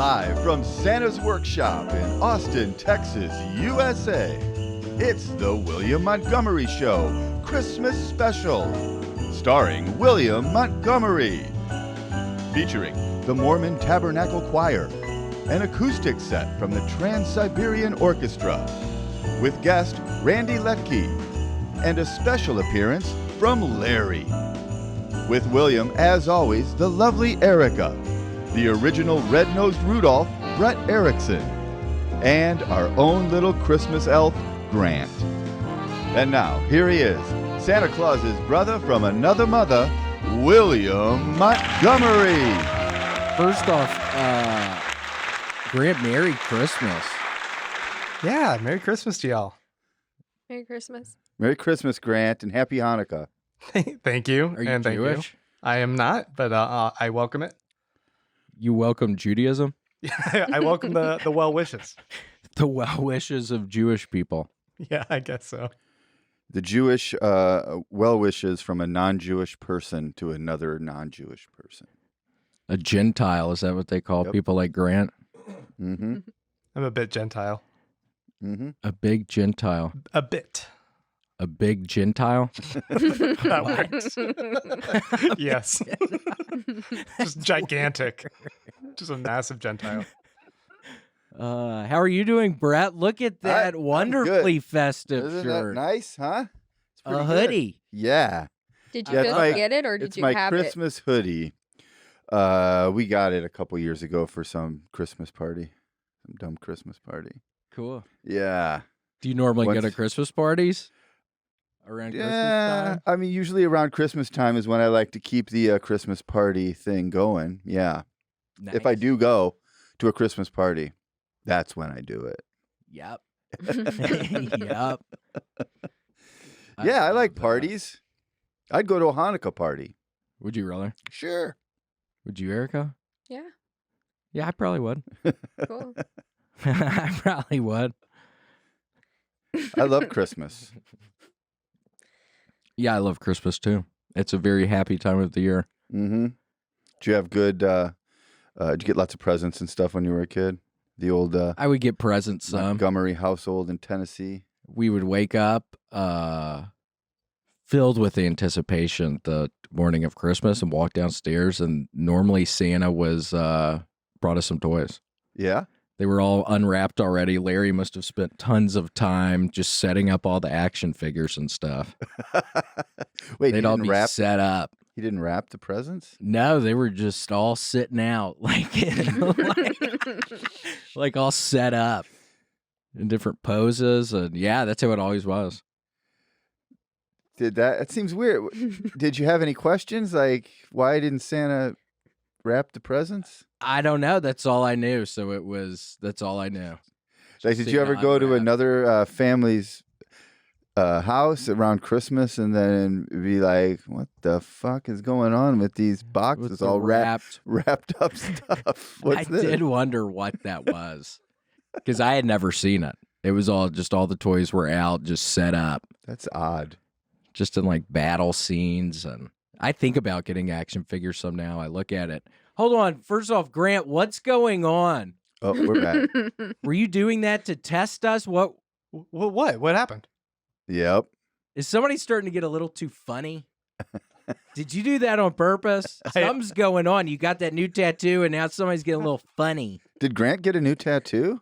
Live from Santa's Workshop in Austin, Texas, USA. It's the William Montgomery Show Christmas Special, starring William Montgomery. Featuring the Mormon Tabernacle Choir, an acoustic set from the Trans-Siberian Orchestra, with guest Randy Liedtke, and a special appearance from Larry. With William, as always, the lovely Erica, the original red-nosed Rudolph, Brett Erickson, and our own little Christmas elf, Grant. And now, here he is, Santa Claus's brother from another mother, William Montgomery. First off, Grant, Merry Christmas. Yeah, Merry Christmas to y'all. Merry Christmas. Merry Christmas, Grant, and Happy Hanukkah. Thank you. Are you and Jewish? Thank you. I am not, but I welcome it. You welcome Judaism? I welcome the well wishes. The well wishes of Jewish people. Yeah, I guess so. The Jewish well wishes from a non-Jewish person to another non-Jewish person. A Gentile, is that what they call people like Grant? Mm-hmm. I'm a bit Gentile. Mm-hmm. A big Gentile. A bit. A big Gentile? That works. Yes. Just gigantic. Just a massive Gentile. How are you doing, Brett? Look at that wonderfully festive Isn't shirt. that nice, huh? It's A pretty hoodie. good. Yeah. Did you Yeah, just it's my- get it or did It's you my have Christmas hoodie. We got it a couple years ago for some Christmas party. Some dumb Christmas party. Cool. Yeah. Do you normally go to Once- Christmas parties? Around Christmas Yeah. time? I mean, usually around Christmas time is when I like to keep the Christmas party thing going. Yeah. If I Nice. do go to a Christmas party, that's when I do it. Yep. it? Yep. Yeah, I love like that. parties. I'd go to a Hanukkah party. Would you really? Sure. Would you, Erica? Yeah, Yeah, I probably would. cool. I probably would. I love Christmas. Yeah, I love Christmas too. It's a very happy time of the year. Mm-hmm. Did you have good, did you get lots of presents and stuff when you were a kid? The old I would get presents some. Montgomery household in Tennessee. We would wake up filled with the anticipation the morning of Christmas and walk downstairs, and normally Santa was brought us some toys. Yeah? They were all unwrapped already. Larry must have spent tons of time just setting up all the action figures and stuff. Wait, They'd all be set up. He didn't wrap the presents? No, they were just all sitting out, like like all set up in different poses, and yeah, that's how it always was. It seems weird. Did you have any questions? Like, why didn't Santa wrap the presents? I don't know. That's all I knew. So that's all I knew. Like, did you ever go to another family's house around Christmas and then be like, what the fuck is going on with these boxes With the all wrapped up stuff? What's I this? did wonder what that was because I had never seen it. It was all the toys were out, just set up, That's odd. just in like battle scenes. And I think about getting action figures some now. I look at it. Hold on. First off, Grant, what's going on? Oh, we're back. Were you doing that to test us? What What? What happened? Yep. is somebody starting to get a little too funny? Did you do that on purpose? Something's going on. You got that new tattoo, and now somebody's getting a little funny. Did Grant get a new tattoo?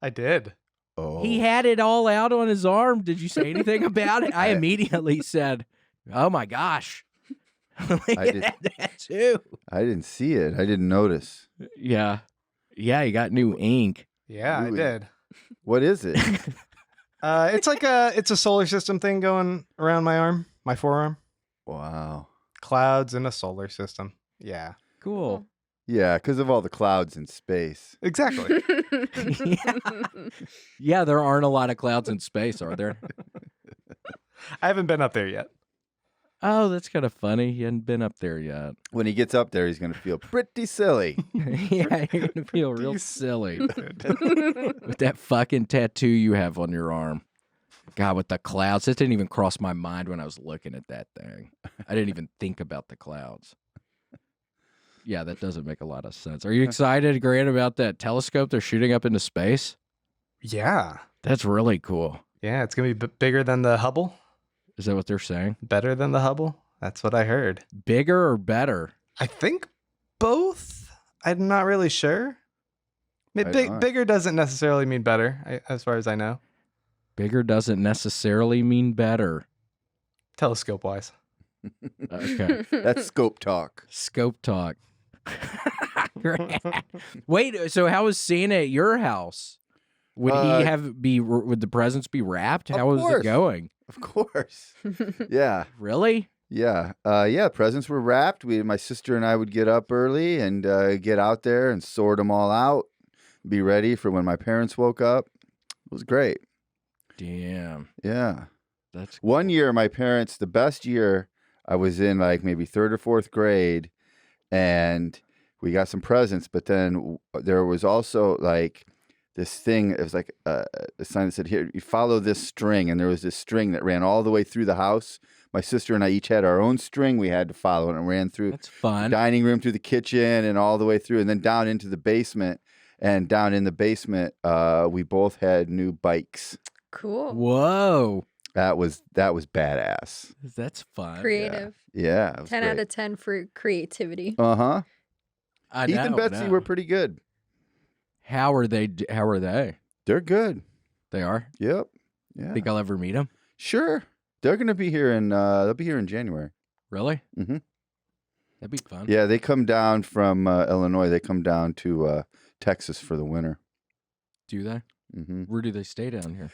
I did. Oh. He had it all out on his arm. Did you say anything about it? I immediately said, "Oh my gosh, look at did- that tattoo." I didn't see it. I didn't notice. Yeah, he got new ink. Yeah, Ooh. I did. What is it? It's a solar system thing going around my arm, my forearm. Wow. Clouds in a solar system. Yeah, Cool. Yeah, because of all the clouds in space. exactly. Yeah, there aren't a lot of clouds in space, are there? I haven't been up there yet. Oh, that's kind of funny. He hadn't been up there yet. When he gets up there, he's going to feel pretty silly. Yeah, you're gonna feel real silly with that fucking tattoo you have on your arm. God, with the clouds, that didn't even cross my mind when I was looking at that thing. I didn't even think about the clouds. Yeah, that doesn't make a lot of sense. Are you excited, Grant, about that telescope they're shooting up into space? Yeah. That's really cool. Yeah, it's going to be bigger than the Hubble. Is that what they're saying? Better than the Hubble. That's what I heard. Bigger or better? I think both. I'm not really sure. Bigger doesn't necessarily mean better, as far as I know. Bigger doesn't necessarily mean better. Telescope-wise. Okay. That's scope talk. Scope talk. Wait, so how was Santa at your house? Would would the presents be wrapped? How was it going? Of course. Yeah. Really? Yeah. Presents were wrapped. My sister and I would get up early and get out there and sort them all out, be ready for when my parents woke up. It was great. Damn. Yeah. That's one year, my parents, the best year, I was in like maybe 3rd or 4th grade, and we got some presents, but then there was also like this thing. It was like a sign that said, "Here, you follow this string," and there was this string that ran all the way through the house. My sister and I each had our own string we had to follow, and it ran through That's fun. the dining room, through the kitchen, and all the way through, and then down into the basement. And down in the basement, we both had new bikes. Cool. Whoa. That was badass. That's fun. Creative. Yeah. It was 10 great. out of 10 for creativity. Uh-huh. Heath don't and Betsy know. were pretty good. How are they? They're good. They are? Yep. Yeah. Think I'll ever meet them? Sure. They're gonna be here in they'll be here in January. Really? Mm-hmm. That'd be fun. Yeah, they come down from Illinois. They come down to Texas for the winter. Do they? Mm-hmm. Where do they stay down here?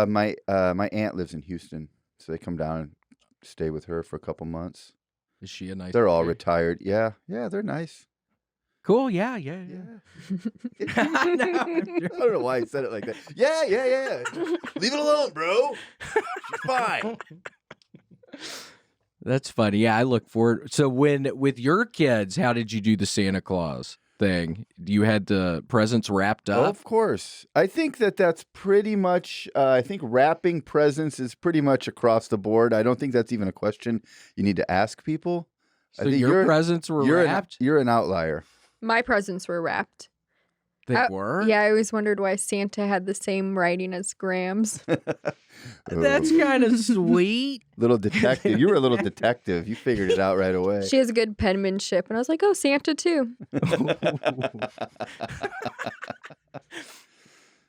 My aunt lives in Houston, so they come down and stay with her for a couple months. Is she a nice They're all lady? retired. Yeah, they're nice. Cool. Yeah. I don't know why I said it like that. Yeah. Leave it alone, bro. She's fine. That's funny. Yeah, I look forward. So with your kids, how did you do the Santa Claus thing? You had the presents wrapped Oh, up? of course. I think that's pretty much, I think wrapping presents is pretty much across the board. I don't think that's even a question you need to ask people. So your presents were wrapped? You're an outlier. My presents were wrapped. They were? Yeah, I always wondered why Santa had the same writing as Graham's. That's kind of sweet. Little detective. You were a little detective. You figured it out right away. She has good penmanship. And I was like, oh, Santa too.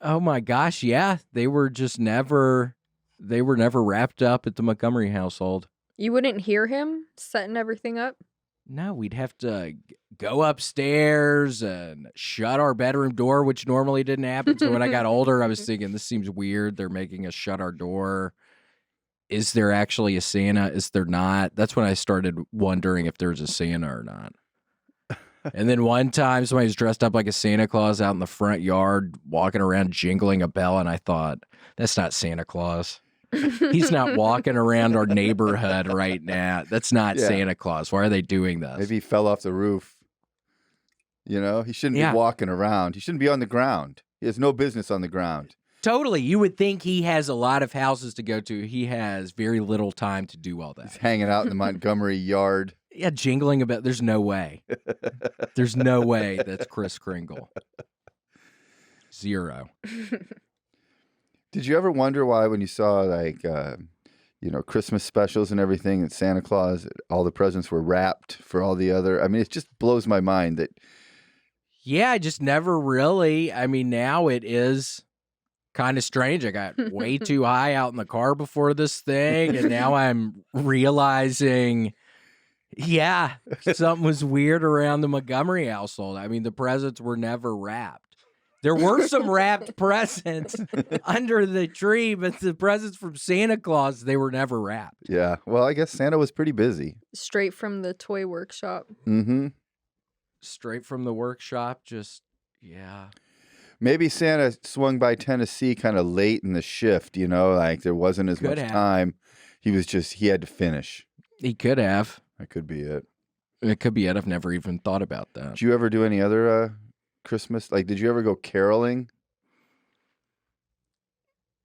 Oh my gosh, yeah. They were never wrapped up at the Montgomery household. You wouldn't hear him setting everything up? No, we'd have to go upstairs and shut our bedroom door, which normally didn't happen. So when I got older, I was thinking, this seems weird. They're making us shut our door. Is there actually a Santa? Is there not? That's when I started wondering if there's a Santa or not. And then one time, somebody was dressed up like a Santa Claus out in the front yard, walking around jingling a bell. And I thought, that's not Santa Claus. He's not walking around our neighborhood right now. That's not Santa Claus. Why are they doing this? Maybe he fell off the roof. You know, he shouldn't be walking around. He shouldn't be on the ground. He has no business on the ground. Totally. You would think he has a lot of houses to go to. He has very little time to do all that. He's hanging out in the Montgomery yard. Yeah, jingling about. There's no way. There's no way that's Kris Kringle. Zero. Did you ever wonder why, when you saw like, Christmas specials and everything, that Santa Claus, all the presents were wrapped for all the other? I mean, it just blows my mind that. Yeah, I just never really. I mean, now it is kind of strange. I got way too high out in the car before this thing, and now I'm realizing, something was weird around the Montgomery household. I mean, the presents were never wrapped. There were some wrapped presents under the tree, but the presents from Santa Claus, they were never wrapped. Yeah. Well, I guess Santa was pretty busy. Straight from the toy workshop. Mm-hmm. Straight from the workshop, Maybe Santa swung by Tennessee kind of late in the shift, like there wasn't as much time. He had to finish. He could have. That could be it. It could be it. I've never even thought about that. Did you ever do any other Christmas? Like, did you ever go caroling?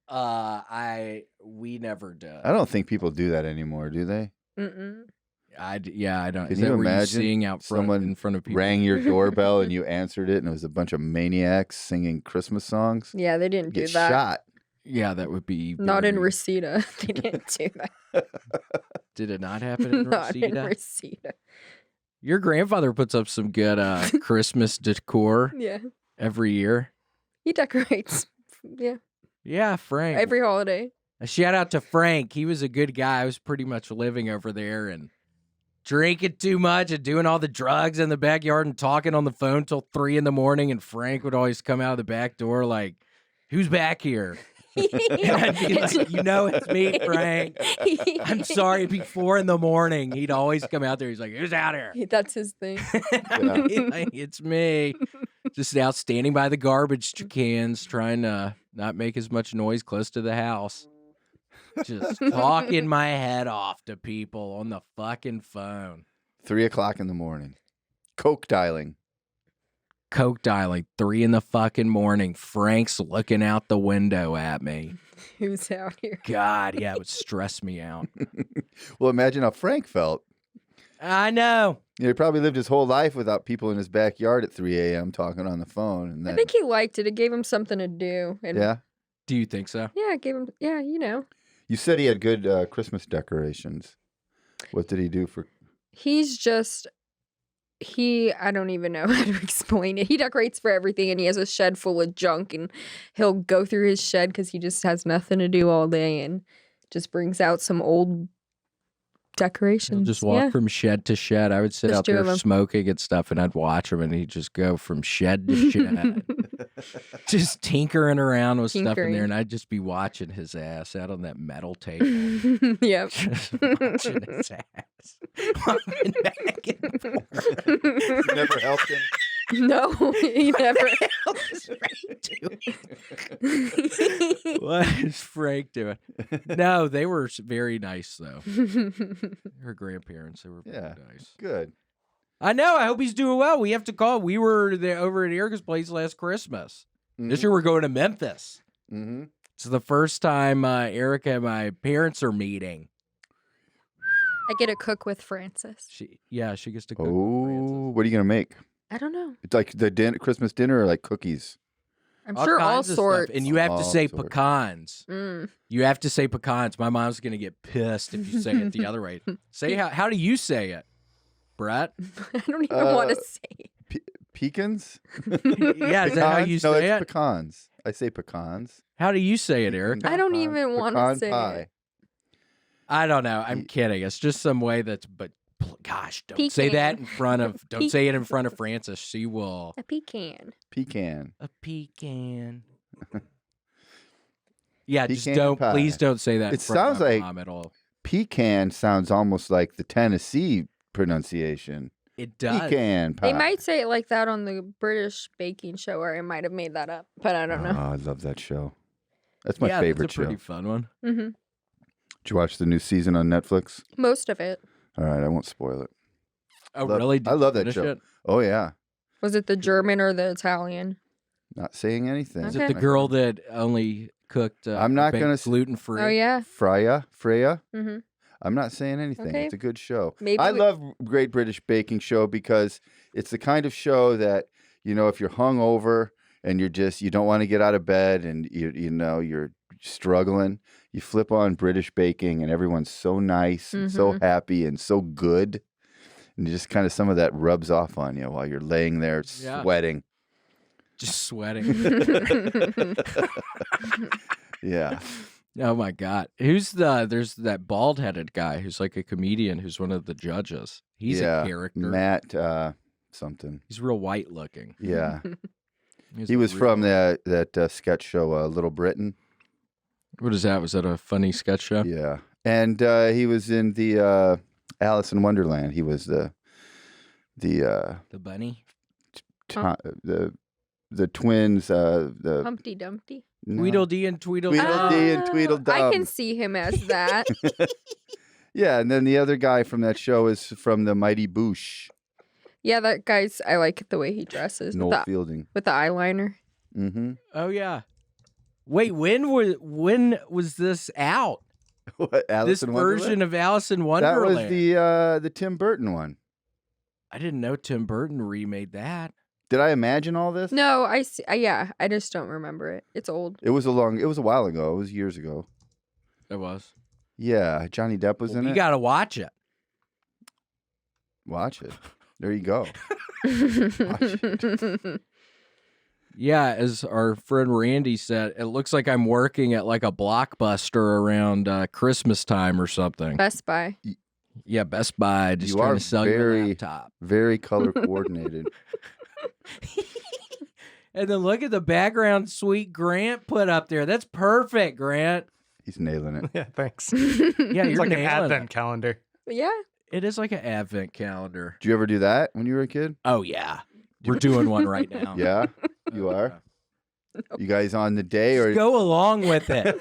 We never did. I don't think people do that anymore, do they? Mm-mm. I don't. Can Is you that what you're imagine seeing out front someone in front of people? rang your doorbell and you answered it, and it was a bunch of maniacs singing Christmas songs? Yeah, they didn't do Get that. shot. Yeah, that would be Not in very- Reseda. They didn't do that. Did it not happen in Not in Reseda? Reseda. Your grandfather puts up some good Christmas decor Yeah. every year. He decorates. Yeah. Yeah, Frank. Every holiday. A shout out to Frank. He was a good guy. I was pretty much living over there and drinking too much and doing all the drugs in the backyard and talking on the phone till 3 a.m. And Frank would always come out of the back door like, "Who's back here?" And I'd be like, it's me, Frank. I'm sorry, it'd be 4 a.m. He'd always come out there. He's like, "Who's out here?" That's his thing. I'd be like, "It's me." Just out standing by the garbage cans, trying to not make as much noise close to the house. Just talking my head off to people on the fucking phone. 3 o'clock in the morning. Coke dialing. Coke dialing, 3 a.m. Frank's looking out the window at me. Who's out here? God, yeah, it would stress me out. Well, imagine how Frank felt. I know. He probably lived his whole life without people in his backyard at 3 a.m. talking on the phone. And then, I think he liked it. It gave him something to do. And yeah. Do you think so? Yeah, it gave him. Yeah, you know. You said he had good Christmas decorations. What did he do for? He's just. I don't even know how to explain it. He decorates for everything, and he has a shed full of junk, and he'll go through his shed because he just has nothing to do all day, and just brings out some old decorations. He'll just walk from shed to shed. I would sit Just out two there of 'em. smoking and stuff, and I'd watch him, and he'd just go from shed to shed, just tinkering around with stuff in Tinkering. there, and I'd just be watching his ass out on that metal table. Yep. Just watching his ass. Walking back and forth. You never helped him. No, he never. What is Frank doing? No, they were very nice, though. Her grandparents, they were very Yeah. nice. Good. I know. I hope he's doing well. We have to call. We were there over at Erick's place last Christmas. This year we're going to Memphis. Mm-hmm. It's the first time Erica and my parents are meeting. I get to cook with Francis. She gets to cook. with Oh, Francis. what are you gonna make? I don't know. It's like the Christmas dinner or like cookies? I'm sure all kinds of stuff. sorts. And you have to All say sorts. pecans. Mm. You have to say pecans. My mom's gonna get pissed if you say it the other way. Say how do you say it, Brett? I don't even want to say. Pecans? Yeah, is that how you No, say it's it? pecans. I say pecans. How do you say it, Eric? I don't Pecan- even wanna pecan say pie. it. I don't know. I'm kidding. It's just some way gosh, don't say Pecan. that in front of. Don't say it in front of Francis. She will. A pecan. Pecan. A pecan. Yeah, just Pecan don't. pie. Please don't say that. It in front of sounds my like- mom at all. Pecan sounds almost like the Tennessee pronunciation. It does. Pecan pie. They might say it like that on the British baking show, or I might have made that up, but I don't know. Oh, I love that show. That's my Yeah, favorite that's a pretty show. fun one. Hmm. Did you watch the new season on Netflix? Most of it. All right, I won't spoil it. Oh, Love- really? I love that Finish show. it? Oh yeah, Was it the German or the Italian? not saying anything. Is Okay. it the girl that only cooked? I'm not gonna s- gluten free. Oh yeah. Freya. Hmm. I'm not saying anything. Okay. It's a good show. Maybe I we- love Great British Baking Show because it's the kind of show that, if you're hungover and you don't want to get out of bed and you're struggling, you flip on British Baking and everyone's so nice and so happy and so good. And just kind of some of that rubs off on you while you're laying there Yeah. sweating. Just sweating. Yeah. Oh my God. There's that bald headed guy who's like a comedian who's one of the judges. He's Yeah. a character. Matt something. He's real white looking. Yeah. He's He was real- from that sketch show, Little Britain. What is that? Was that a funny sketch show? Yeah. And he was in the Alice in Wonderland. He was the The bunny? the twins, the Humpty Dumpty. no. Tweedledee and Tweedledum. Tweedledee and Tweedledum. I can see him as that. Yeah, and then the other guy from that show is from the Mighty Boosh, Yeah, that guy's. I like the way he dresses Noel Fielding. with the eyeliner. Mm-hmm. Oh yeah. Wait, when was this out? What, Alice This in Wonderland? version of Alice in That Wonderland. was the Tim Burton one. I didn't know Tim Burton remade that. Did I imagine all this? No, I see. Yeah, I just don't remember it. It's old. It was a while ago. It was years ago. It was. Yeah, Johnny Depp was in You it. got to watch it. Watch it. There you go. Yeah, as our friend Randy said, it looks like I'm working at like a Blockbuster around Christmas time or something. Best Buy. Yeah, Best Buy, just You trying are to sell your very- laptop. Very color coordinated. And then look at the background suite Grant put up there. That's perfect, Grant. He's nailing it. Yeah, thanks. Yeah, It's you're like an nailing advent it. calendar. Yeah. It is like an advent calendar. Did you ever do that when you were a kid? Oh, yeah. We're doing one right now. Yeah, you are. You guys on the day or? Go along with it.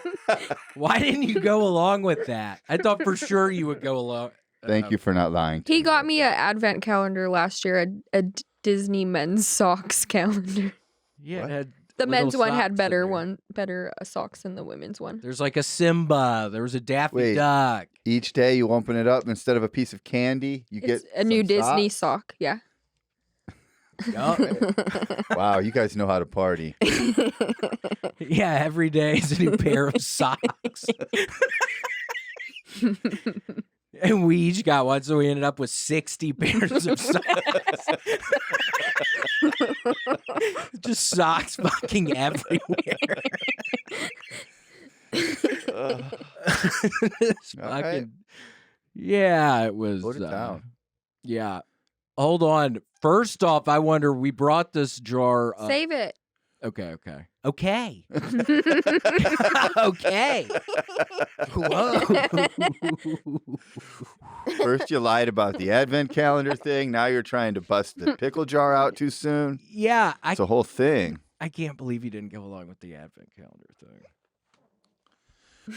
Why didn't you go along with that? I thought for sure you would go along. Thank you for not lying. to He me. got me an advent calendar last year, a Disney men's socks calendar. Yeah, What? it had The little men's one socks had in better socks than the women's one. There's like a Simba. There was a Daffy Wait. Duck. Each day you open it up, instead of a piece of candy, you It's get a new some Disney socks? sock. Yeah. Yup. Wow, you guys know how to party. Yeah, every day is a new pair of socks. And we each got one, so we ended up with 60 pairs of socks. Just socks fucking everywhere. It's All right. fucking, yeah, it was. Put it down. Yeah. Hold on. First off, I wonder, we brought this jar up. Save it. Okay. Okay. Whoa. First you lied about the advent calendar thing. Now you're trying to bust the pickle jar out too soon. Yeah, It's a whole thing. I can't believe you didn't go along with the advent calendar thing.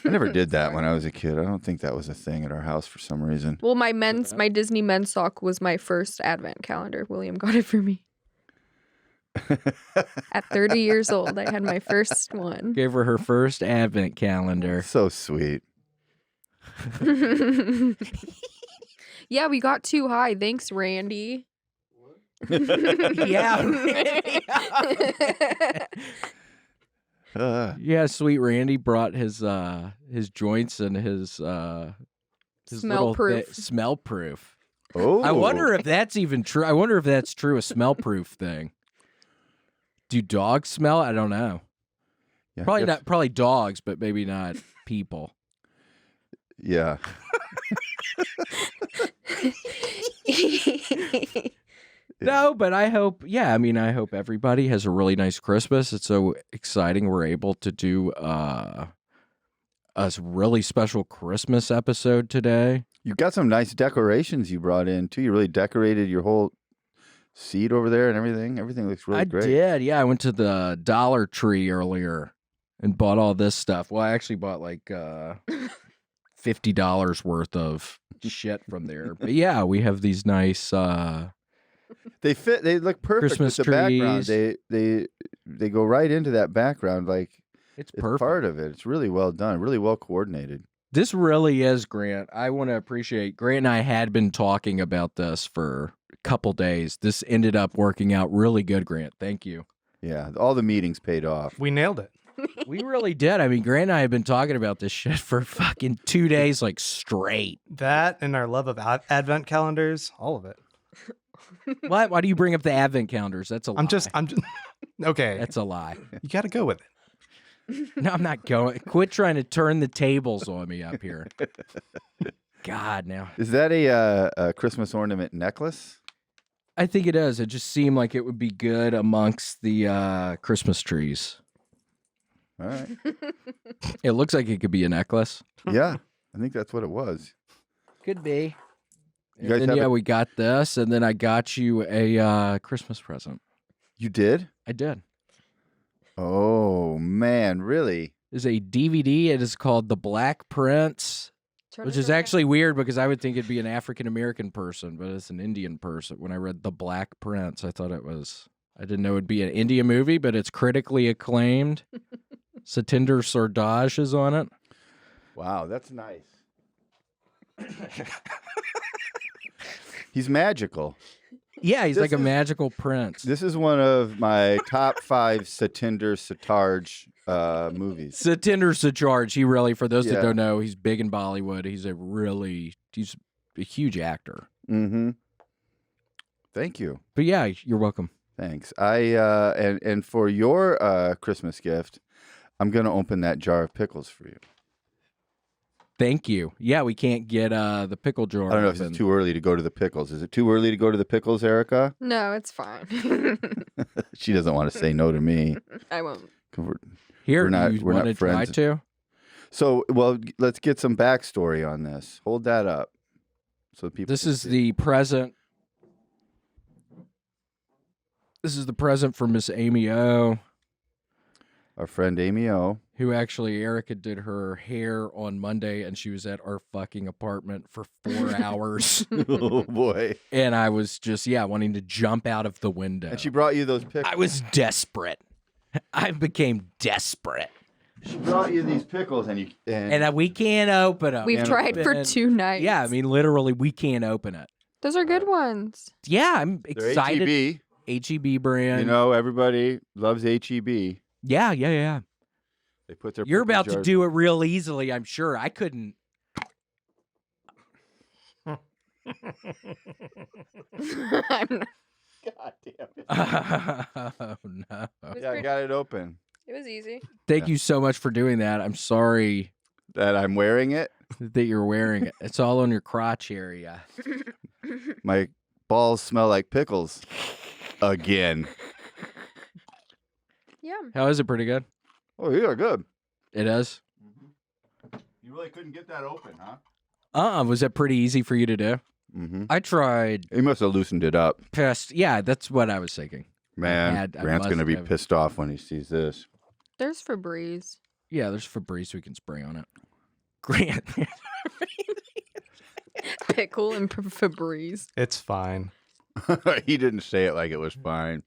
I never did that when I was a kid. I don't think that was a thing at our house for some reason. Well, my Disney men's sock was my first advent calendar. William got it for me. At 30 years old, I had my first one. Gave her first advent calendar. So sweet. Yeah, we got too high. Thanks, Randy. Yeah. Yeah, sweet Randy brought his joints and his Smell little proof. smell proof. Oh, I wonder if that's even true. I wonder if that's true, a smell proof thing. Do dogs smell? I don't know. Yeah, Probably that's- not. Probably dogs, but maybe not people. Yeah. No, but I hope. Yeah, I mean, I hope everybody has a really nice Christmas. It's so exciting. We're able to do a really special Christmas episode today. You got some nice decorations you brought in too. You really decorated your whole seat over there and everything. Everything looks really I great. did. Yeah, I went to the Dollar Tree earlier and bought all this stuff. Well, I actually bought like $50 worth of shit from there. But yeah, we have these nice. They fit. They look perfect Christmas with the background. trees. They go right into that background. Like It's it's perfect. part of it. It's really well done. Really well coordinated. This really is, Grant. I want to appreciate. Grant and I had been talking about this for a couple days. This ended up working out really good, Grant. Thank you. Yeah, all the meetings paid off. We nailed it. We really did. I mean, Grant and I have been talking about this shit for fucking 2 days, like straight. That and our love of advent calendars, all of it. What? Why do you bring up the advent calendars? That's a lie. I'm just okay. That's a lie. You got to go with it. No, I'm not going. Quit trying to turn the tables on me up here. God, now. Is that a Christmas ornament necklace? I think it is. It just seemed like it would be good amongst the Christmas trees. All right. It looks like it could be a necklace. Yeah, I think that's what it was. Could be. You guys And then, have we got this, and then I got you a Christmas present. You did? I did. Oh man, really? There's a DVD. It is called The Black Prince, which is actually weird because I would think it'd be an African American person, but it's an Indian person. When I read The Black Prince, I thought it was. I didn't know it'd be an Indian movie, but it's critically acclaimed. Satinder Sardaj is on it. Wow, that's nice. He's magical. Yeah, he's This like a is- magical prince. This is one of my top 5 Satinder Satarj movies. Satinder Satarj, he really, for those Yeah. that don't know, he's big in Bollywood. He's a huge actor. Mm-hmm. Thank you. But yeah, you're welcome. Thanks. And for your Christmas gift, I'm gonna open that jar of pickles for you. Thank you. Yeah, we can't get the pickle jar. I don't know if it's too early to go to the pickles. Is it too early to go to the pickles, Erica? No, it's fine. She doesn't want to say no to me. I won't. Here, we're not- you we're not want to try friends. to? So, well, let's get some backstory on this. Hold that up, so people. This can is see. the present. This is the present for Miss Amy O, Our friend Amy O. who actually Erica did her hair on Monday, and she was at our fucking apartment for 4 hours, Oh boy! and I was just wanting to jump out of the window. And she brought you those pickles. I was desperate. I became desperate, She brought you these pickles, and we can't open them. We've tried for 2 nights. Yeah, I mean, literally, we can't open it. Those are good ones. Yeah, I'm they're excited. HEB. HEB brand. You know, everybody loves HEB. Yeah. They put their. You're pickle about to jars- do it real easily, I'm sure. I couldn't. I'm not- God damn it! Oh, no. Yeah, I got it open. It was easy. Thank you so much for doing that. I'm sorry That I'm wearing it. that you're wearing it. It's all on your crotch area. My balls smell like pickles. Again. Yeah. How is it? Pretty good? Oh, yeah, good. It is? You really couldn't get that open, huh? Was that pretty easy for you to do? Mm-hmm. I tried He must have loosened it up. past. Yeah, that's what I was thinking. Man, I Grant's must going to be have. pissed off when he sees this. There's Febreze. Yeah, there's Febreze we can spray on it. Grant. Pickle and Febreze. It's fine. He didn't say it like it was fine.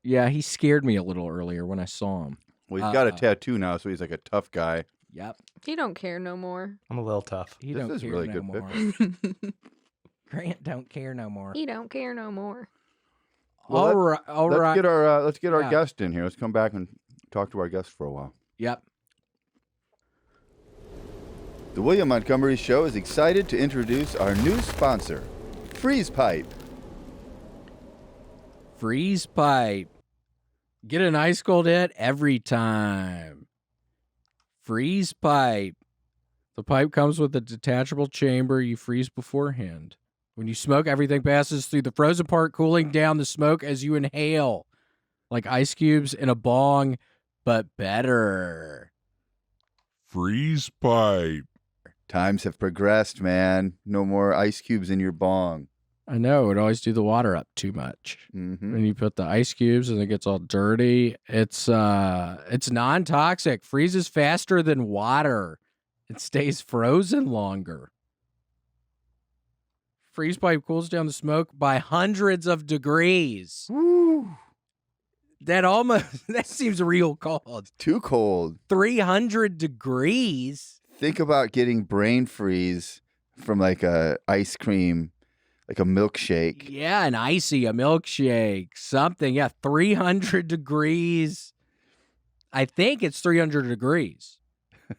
Yeah, he scared me a little earlier when I saw him. Well, he's got a Uh-uh. tattoo now, so he's like a tough guy. Yep. He don't care no more. I'm a little tough. He This don't is care really no good more. pickle. Grant don't care no more. He don't care no more. Well, All right. All let's right. get our Yeah. guest in here. Let's come back and talk to our guest for a while. Yep. The William Montgomery Show is excited to introduce our new sponsor, Freeze Pipe. Freeze pipe. Get an ice cold hit every time. Freeze pipe. The pipe comes with a detachable chamber you freeze beforehand. When you smoke, everything passes through the frozen part, cooling down the smoke as you inhale. Like ice cubes in a bong, but better. Freeze pipe. Times have progressed, man. No more ice cubes in your bong. I know, it always do the water up too much. Mm-hmm. When you put the ice cubes and it gets all dirty, it's non-toxic, freezes faster than water. It stays frozen longer. Freeze pipe cools down the smoke by hundreds of degrees. Woo! That seems real cold. Too cold. 300 degrees. Think about getting brain freeze from like a ice cream, like a milkshake. Yeah, an icy, a milkshake, something. Yeah, 300 degrees. I think it's 300 degrees.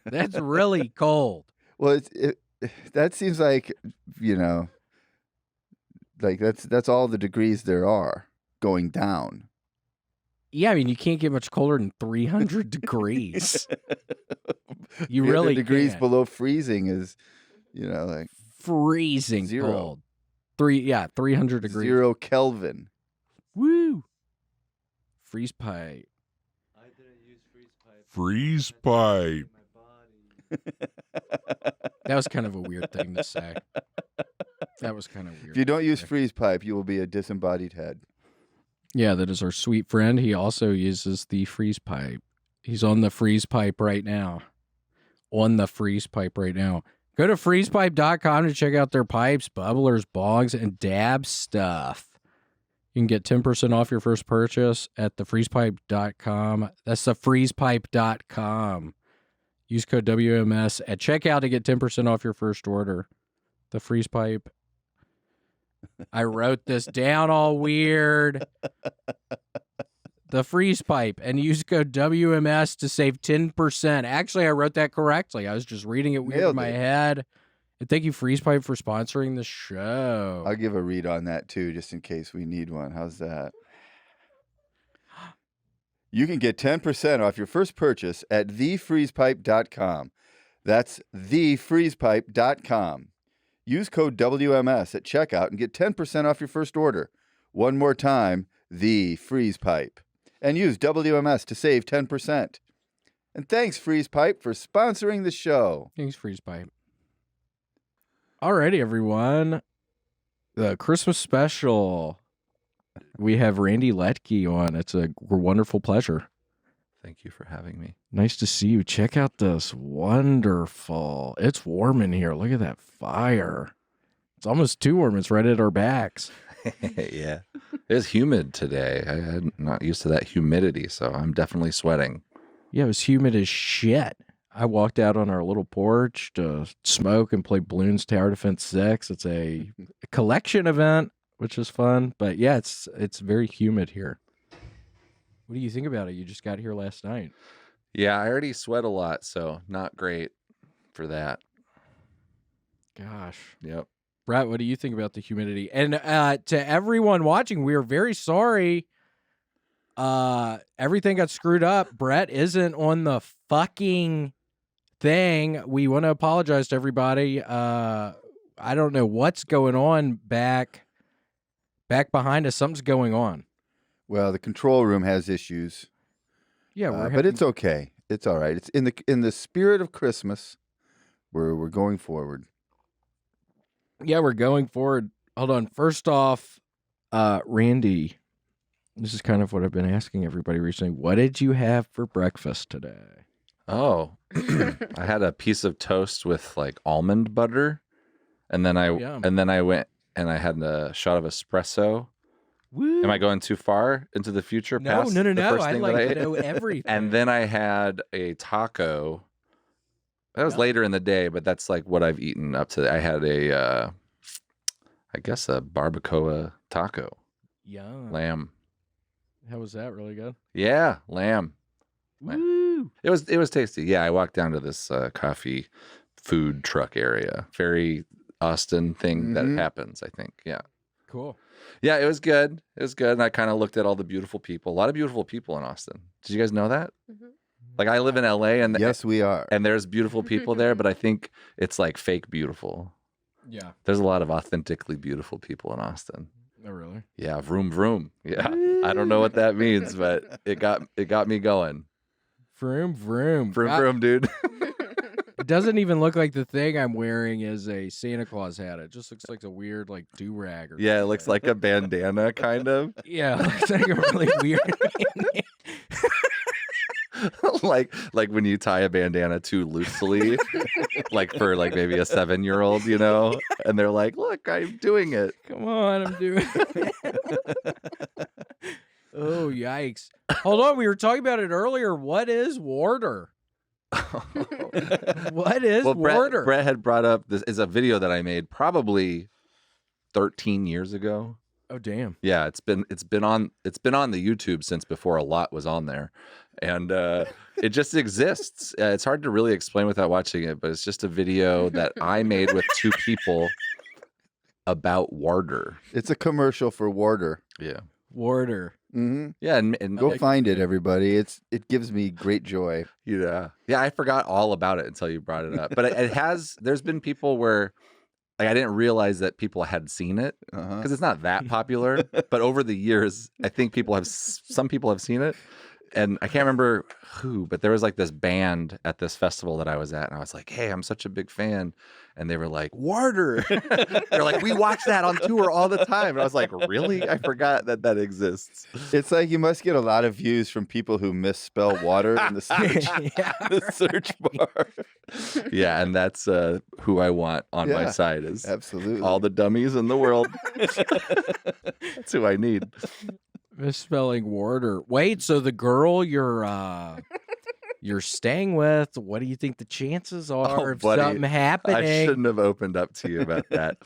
That's really cold. Well, that seems like, like that's all the degrees there are going down. Yeah, I mean, you can't get much colder than 300 degrees. You 300 really degrees can't. below freezing is, like Freezing Zero. cold. 300 degrees. 0 Kelvin. Woo. Freeze pipe. Freeze pipe. That was kind of a weird thing to say. That was kind of weird. If you don't to use say. freeze pipe, you will be a disembodied head. Yeah, that is our sweet friend. He also uses the freeze pipe. He's on the freeze pipe right now. Go to freezepipe.com to check out their pipes, bubblers, bongs, and dab stuff. You can get 10% off your first purchase at thefreezepipe.com. That's thefreezepipe.com. Use code WMS at checkout to get 10% off your first order. The freeze pipe. I wrote this down all weird. The freeze pipe, and use code WMS to save 10%. Actually, I wrote that correctly. I was just reading it weird in my head. And thank you, Freeze Pipe, for sponsoring the show. I'll give a read on that too, just in case we need one. How's that? You can get 10% off your first purchase at thefreezepipe.com. That's thefreezepipe.com. Use code WMS at checkout and get 10% off your first order. One more time, The Freeze Pipe. And use WMS to save 10%. And thanks, Freeze Pipe, for sponsoring the show. Thanks, Freeze Pipe. Alrighty, everyone. The Christmas special. We have Randy Liedtke on. It's a wonderful pleasure. Thank you for having me. Nice to see you. Check out this wonderful. It's warm in here. Look at that fire. It's almost too warm. It's right at our backs. Yeah. It's humid today. I'm not used to that humidity, so I'm definitely sweating. Yeah, it was humid as shit. I walked out on our little porch to smoke and play Bloons Tower Defense 6. It's a collection event, which is fun. But yeah, it's very humid here. What do you think about it? You just got here last night. Yeah, I already sweat a lot, so not great for that. Gosh. Yep. Brett, what do you think about the humidity? And to everyone watching, we are very sorry. Everything got screwed up. Brett isn't on the fucking thing. We want to apologize to everybody. I don't know what's going on back behind us. Something's going on. Well, the control room has issues. Yeah, but it's okay. It's all right. It's in the spirit of Christmas. We're going forward. Yeah, we're going forward. Hold on. First off, Randy, this is kind of what I've been asking everybody recently. What did you have for breakfast today? Oh, I had a piece of toast with like almond butter, and then I went and I had a shot of espresso. Woo. Am I going too far into the future? No. Past the first I thing like that I to ate? know everything. And then I had a taco. That was later in the day, but that's like what I've eaten up to. I had I guess a barbacoa taco. Yum. Lamb. How was that? Really good? Yeah, lamb. Woo. It was tasty. Yeah, I walked down to this coffee food truck area. Very Austin thing that happens, I think. Yeah. Cool. Yeah, it was good. It was good. And I kind of looked at all the beautiful people. A lot of beautiful people in Austin. Did you guys know that? Mm-hmm. Like I live in LA and yes, we are. And there's beautiful people there, but I think it's like fake beautiful. Yeah. There's a lot of authentically beautiful people in Austin. Oh, really? Yeah, vroom vroom. Yeah. I don't know what that means, but it got me going. Vroom, vroom. Vroom vroom, dude. It doesn't even look like the thing I'm wearing is a Santa Claus hat. It just looks like a weird like do-rag or Yeah, it looks like a bandana kind of. Yeah, it looks like a really weird like when you tie a bandana too loosely, like for like maybe a 7-year-old, you know, and they're like, "Look, I'm doing it." Come on, I'm doing it. Oh, yikes. Hold on, we were talking about it earlier. What is Warder? What is Warder? Brett had brought up this is a video that I made probably 13 years ago. Oh, damn. Yeah, it's been on the YouTube since before a lot was on there. And it just exists. It's hard to really explain without watching it, but it's just a video that I made with two people about Warder. It's a commercial for Warder. Yeah. Warder. Mm-hmm. Yeah, and Go find it, everybody. It gives me great joy. Yeah. I forgot all about it until you brought it up. But it has. There's been people where, like, I didn't realize that people had seen it because it's not that popular. But over the years, I think some people have seen it, and I can't remember who, but there was like this band at this festival that I was at, and I was like, "Hey, I'm such a big fan," and they were like, "Warder." They're like, "We watch that on tour all the time," and I was like, "Really? I forgot that exists." It's like you must get a lot of views from people who misspell water in the search, the search bar. Yeah, and that's who I want on my side is absolutely all the dummies in the world. That's who I need. Misspelling Warder. Wait, so the girl you're you're staying with. What do you think the chances are of buddy, something happening? I shouldn't have opened up to you about that.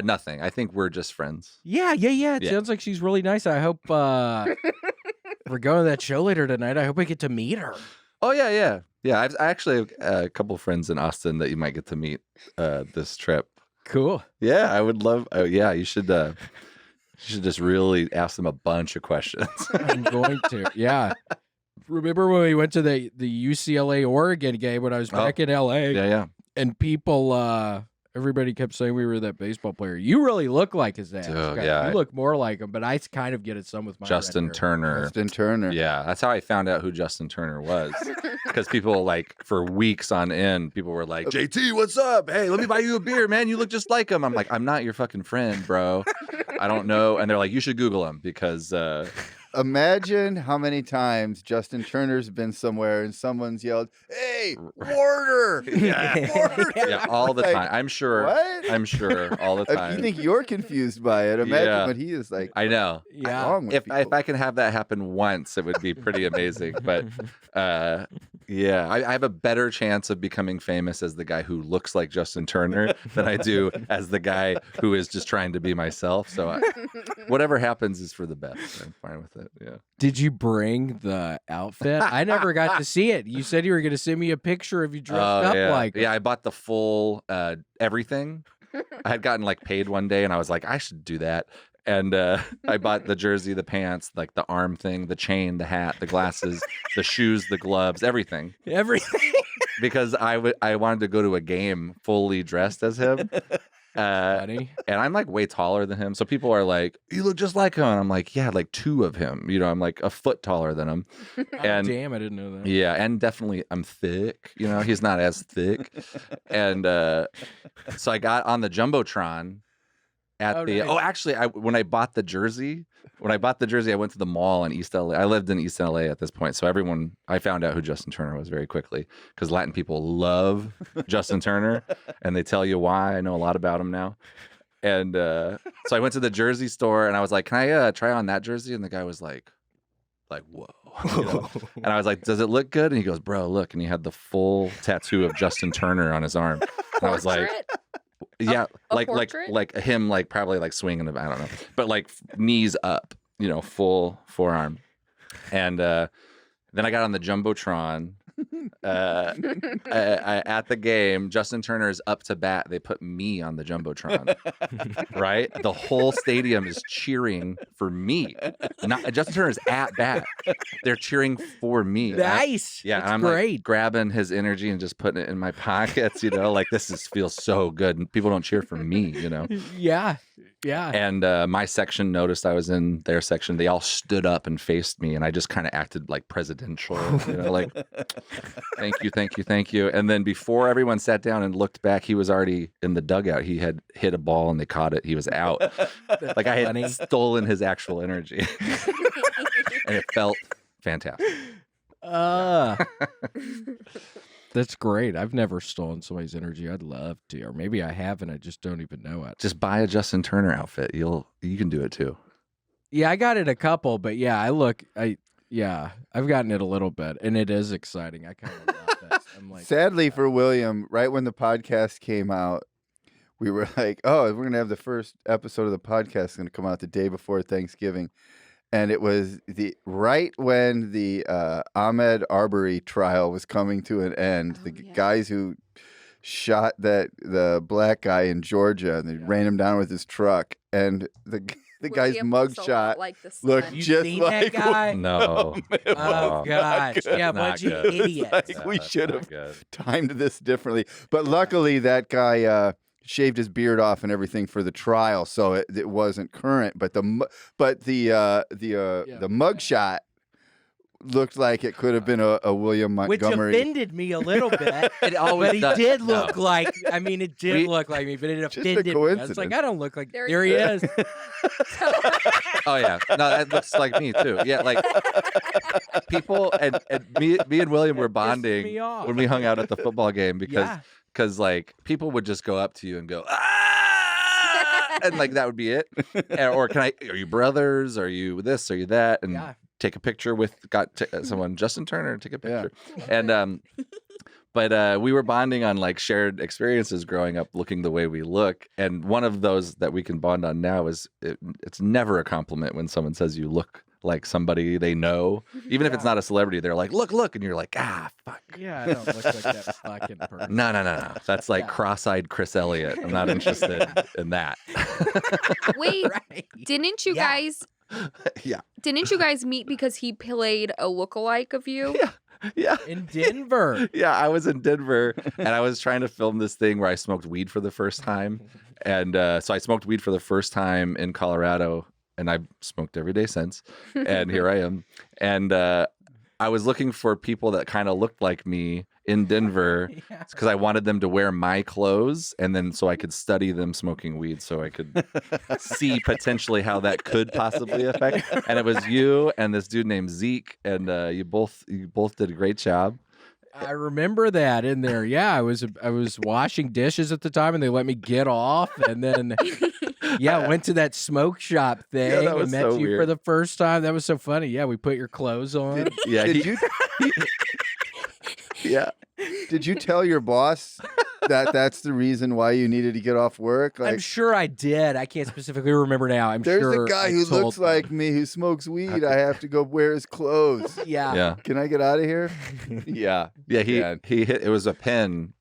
Nothing. I think we're just friends. Yeah. It sounds like she's really nice. I hope we're going to that show later tonight. I hope I get to meet her. Oh, yeah. I actually have a couple friends in Austin that you might get to meet this trip. Cool. Yeah, I would love. You should just really ask them a bunch of questions. I'm going to. Yeah. Remember when we went to the UCLA Oregon game when I was back in LA? Yeah. And people, everybody kept saying we were that baseball player. You really look like his ass. Yeah. You look more like him, but I kind of get it some with my Justin Turner. Yeah, that's how I found out who Justin Turner was. Because people, like, for weeks on end, people were like, JT, what's up? Hey, let me buy you a beer, man. You look just like him. I'm like, I'm not your fucking friend, bro. I don't know. And they're like, you should Google him because... Imagine how many times Justin Turner's been somewhere and someone's yelled, "Hey, Warder!" Warder! Yeah, all the time. I'm sure. What? I'm sure all the time. You think you're confused by it? Imagine what he is like. I know. Yeah. Wrong with If people. I can have that happen once, it would be pretty amazing. But yeah, I have a better chance of becoming famous as the guy who looks like Justin Turner than I do as the guy who is just trying to be myself. So whatever happens is for the best. I'm fine with it. Yeah. Did you bring the outfit? I never got to see it. You said you were going to send me a picture of you dressed up like. Yeah, I bought the full everything. I had gotten like paid one day, and I was like, I should do that. And I bought the jersey, the pants, like the arm thing, the chain, the hat, the glasses, the shoes, the gloves, everything. Everything. Because I wanted to go to a game fully dressed as him. Funny. And I'm like way taller than him. So people are like, you look just like him. And I'm like, yeah, like two of him. You know, I'm like a foot taller than him. And damn, I didn't know that. yeah, and definitely I'm thick. You know, he's not as thick. And so I got on the Jumbotron at nice. Actually, when I bought the jersey, I went to the mall in East LA. I lived in East LA at this point. So I found out who Justin Turner was very quickly because Latin people love Justin Turner and they tell you why. I know a lot about him now. And so I went to the jersey store and I was like, can I try on that jersey? And the guy was like, whoa. You know? And I was like, does it look good? And he goes, bro, look. And he had the full tattoo of Justin Turner on his arm. And I was like, yeah, like him, like probably like swinging I don't know, but like knees up, you know, full forearm. And then I got on the Jumbotron. At the game, Justin Turner is up to bat. They put me on the Jumbotron, right? The whole stadium is cheering for me. Not Justin Turner's at bat. They're cheering for me. Nice. And I'm great. like grabbing his energy and just putting it in my pockets. You know, like this feels so good. And people don't cheer for me. You know. Yeah. And my section noticed I was in their section. They all stood up and faced me, and I just kind of acted like presidential. You know, like. Thank you. And then before everyone sat down and looked back, he was already in the dugout. He had hit a ball and they caught it. He was out. Like I had stolen his actual energy. And it felt fantastic. That's great. I've never stolen somebody's energy. I'd love to. Or maybe I have and I just don't even know it. Just buy a Justin Turner outfit. You can do it too. Yeah, I got it a couple, but yeah, I've gotten it a little bit, and it is exciting. I kind of love it. I'm like, sadly for William, right when the podcast came out, we were like, "Oh, we're gonna have the first episode of the podcast going to come out the day before Thanksgiving," and it was right when the Ahmaud Arbery trial was coming to an end. Guys who shot the black guy in Georgia and they ran him down with his truck, and the guy's mugshot looked just like that guy. No. Oh gosh, yeah, bunch of idiots. Like we should have timed this differently, but luckily that guy shaved his beard off and everything for the trial, so it wasn't current. But the mugshot looked like it could have been a William Montgomery. Which offended me a little bit. But he did look like, I mean, it did look like me, but it offended me. I was like, I don't look like, there he is. Oh, yeah. No, that looks like me, too. Yeah, like, people, and me and William were bonding when we hung out at the football game because like, people would just go up to you and go, ah! And, like, that would be it. Or are you brothers? Are you this? Are you that? And take a picture with someone, Justin Turner, take a picture. And but we were bonding on like shared experiences growing up, looking the way we look. And one of those that we can bond on now is it's never a compliment when someone says you look like somebody they know, even if it's not a celebrity. They're like, look, and you're like, fuck. Yeah, I don't look like that fucking person. No. That's like cross-eyed Chris Elliott. I'm not interested in that. Wait, Right. didn't you guys? Yeah. Didn't you guys meet because he played a lookalike of you? Yeah. In Denver. Yeah, I was in Denver and I was trying to film this thing where I smoked weed for the first time. And so I smoked weed for the first time in Colorado, and I've smoked every day since. And here I am. And I was looking for people that kind of looked like me in Denver because I wanted them to wear my clothes, and then so I could study them smoking weed so I could see potentially how that could possibly affect. And it was you and this dude named Zeke, and you both did a great job. I remember that in there. Yeah, I was washing dishes at the time, and they let me get off, and then went to that smoke shop thing that and was met so you for weird. the first time. That was so funny. Yeah, we put your clothes on. Yeah, Did you? yeah. Did you tell your boss that that's the reason why you needed to get off work? I'm sure I did. I can't specifically remember now. I'm there's sure a guy I who told looks them. like me who smokes weed. I have to go wear his clothes. Yeah. Yeah. Can I get out of here? Yeah. Yeah, Yeah. he hit, it was a pen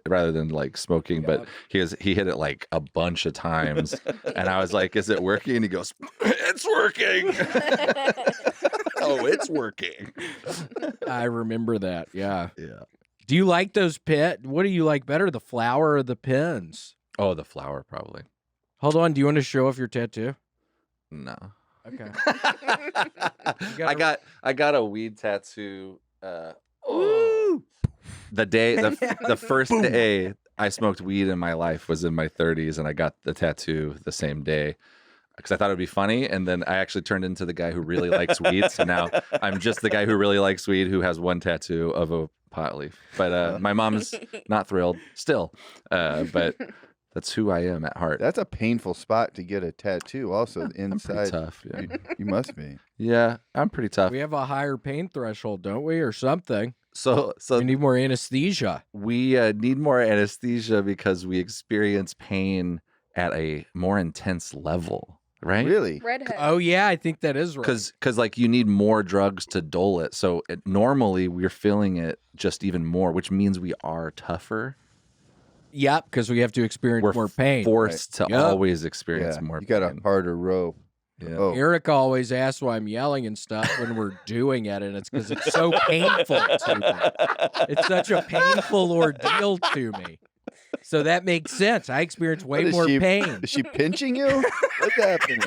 rather than like smoking, but he hit it like a bunch of times. And I was like, is it working? And he goes, it's working. Oh, it's working. I remember that. Yeah. Yeah. Do you like those pit? What do you like better, the flower or the pins? Oh, the flower probably. Hold on. Do you want to show off your tattoo? No. Okay. I got a weed tattoo. The first day I smoked weed in my life was in my 30s, and I got the tattoo the same day because I thought it would be funny. And then I actually turned into the guy who really likes weed. So now I'm just the guy who really likes weed who has one tattoo of a pot leaf. But my mom's not thrilled still. But that's who I am at heart. That's a painful spot to get a tattoo. Also, I'm inside. pretty tough. Yeah. You must be. Yeah, I'm pretty tough. We have a higher pain threshold, don't we, or something? So We need more anesthesia. we need more anesthesia because we experience pain at a more intense level, right? Really? Redhead. Oh yeah, I think that is right. Because like you need more drugs to dull it. So normally we're feeling it just even more, which means we are tougher. Yep, because we have to experience We're more pain. forced to Yep. always experience Yeah. more You got a pain. harder row. Yeah. Oh. Eric always asks why I'm yelling and stuff when we're doing it, and it's because it's so painful to me. It's such a painful ordeal to me. So that makes sense. I experience way What is more she- pain. Is she pinching you? What's happening?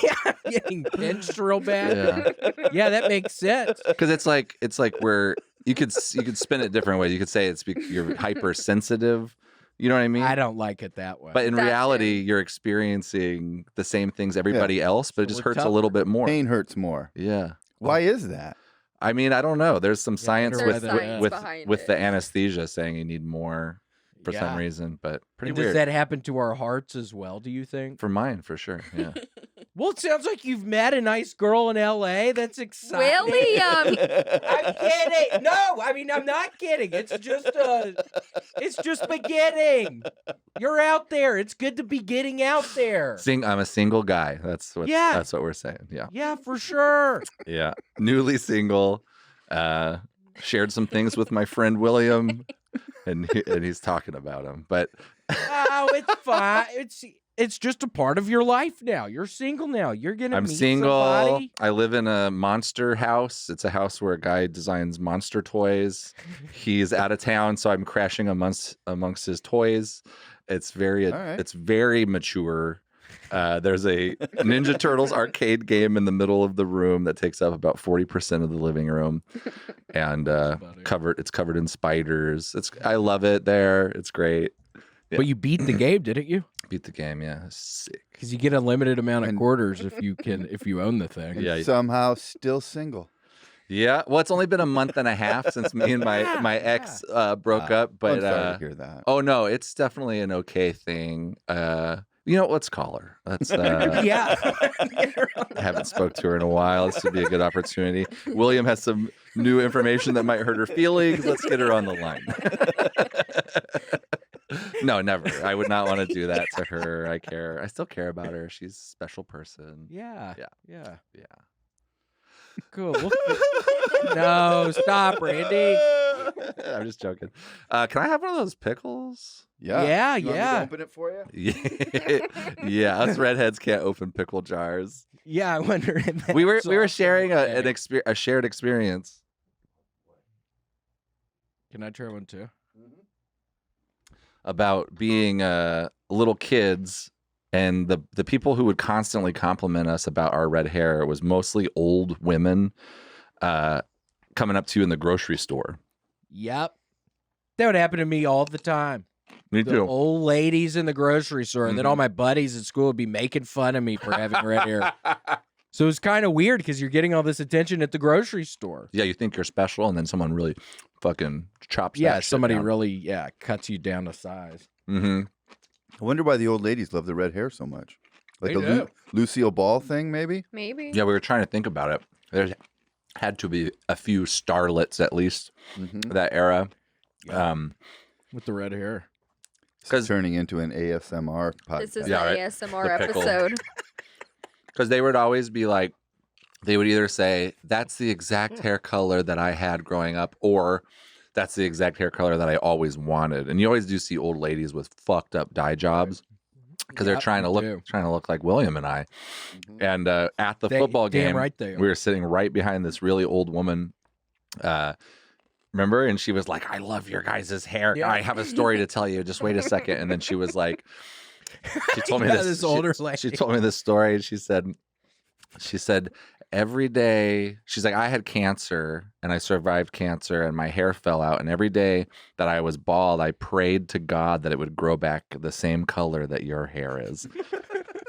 Yeah, I'm getting pinched real bad. Yeah, that makes sense. Because it's like where you could spin it different ways. You could say you're hypersensitive. You know what I mean? I don't like it that way. But in Gotcha. reality, you're experiencing the same things everybody else, but it So just we're hurts a tougher. little bit more. Pain hurts more. Yeah. Why is that? I mean, I don't know. There's some science wonder with why that is. with behind with the it. anesthesia saying you need more for Yeah. some reason, but pretty And does weird. that happen to our hearts as well, do you think? For mine, for sure. Yeah. Well, it sounds like you've met a nice girl in L.A. That's exciting. William. I'm kidding. No, I mean, I'm not kidding. It's just beginning. You're out there. It's good to be getting out there. I'm a single guy. That's what we're saying. Yeah. Yeah, for sure. Yeah. Newly single. Shared some things with my friend William, and he's talking about him. But Oh, it's fine. It's just a part of your life now. You're single now. You're gonna I'm meet single. somebody. I live in a monster house. It's a house where a guy designs monster toys. He's out of town, so I'm crashing amongst his toys. It's very All right. it's very mature. There's a Ninja Turtles arcade game in the middle of the room that takes up about 40% of the living room, and it's covered in spiders. I love it there. It's great. But you beat the game, didn't you? Beat the game, yeah. Sick. Because you get a limited amount of And- quarters if you own the thing. And Yeah. somehow still single. Yeah. Well, it's only been a month and a half since me and my ex broke up, but I'm sorry to hear that. oh no, it's definitely an okay thing. You know, let's call her. Let's. Yeah. I haven't spoke to her in a while. This would be a good opportunity. William has some new information that might hurt her feelings. Let's get her on the line. No, never. I would not want to do that to her. I care. I still care about her. She's a special person. Yeah. Yeah. Yeah. Yeah. Cool. No, stop, Randy. I'm just joking. Can I have one of those pickles? Yeah, You want me to yeah. open it for you? Yeah, us redheads can't open pickle jars. Yeah, I wonder if We were that's sharing okay. a shared experience. Can I try one too? About being little kids, and the people who would constantly compliment us about our red hair was mostly old women coming up to you in the grocery store. Yep. That would happen to me all the time. Me The too. old ladies in the grocery store, and then Mhm. all my buddies at school would be making fun of me for having red hair. So it's kind of weird because you're getting all this attention at the grocery store. Yeah, you think you're special, and then someone really fucking chops. Yeah, that shit somebody down. really cuts you down to size. Mm-hmm. I wonder why the old ladies love the red hair so much. Like They the do. Lucille Ball thing, maybe? Maybe. Yeah, we were trying to think about it. There had to be a few starlets at least Mm-hmm. that era. Yeah. With the red hair. Because Turning into an ASMR podcast. This is Yeah, an right. ASMR The pickle. episode. they would always be like, they would either say, that's the exact hair color that I had growing up, or that's the exact hair color that I always wanted. And you always do see old ladies with fucked up dye jobs because they're Yep, trying to you look do. like William and I. Mhm. And at the football Damn game, right they are. we were sitting right behind this really old woman. Remember? And she was like, I love your guys' hair. Yeah. I have a story to tell you. Just wait a second. And then she was like, she told me Yeah, this. this she- older she, lady. told me this story. And she said, every day, she's like, I had cancer and I survived cancer and my hair fell out. And every day that I was bald, I prayed to God that it would grow back the same color that your hair is.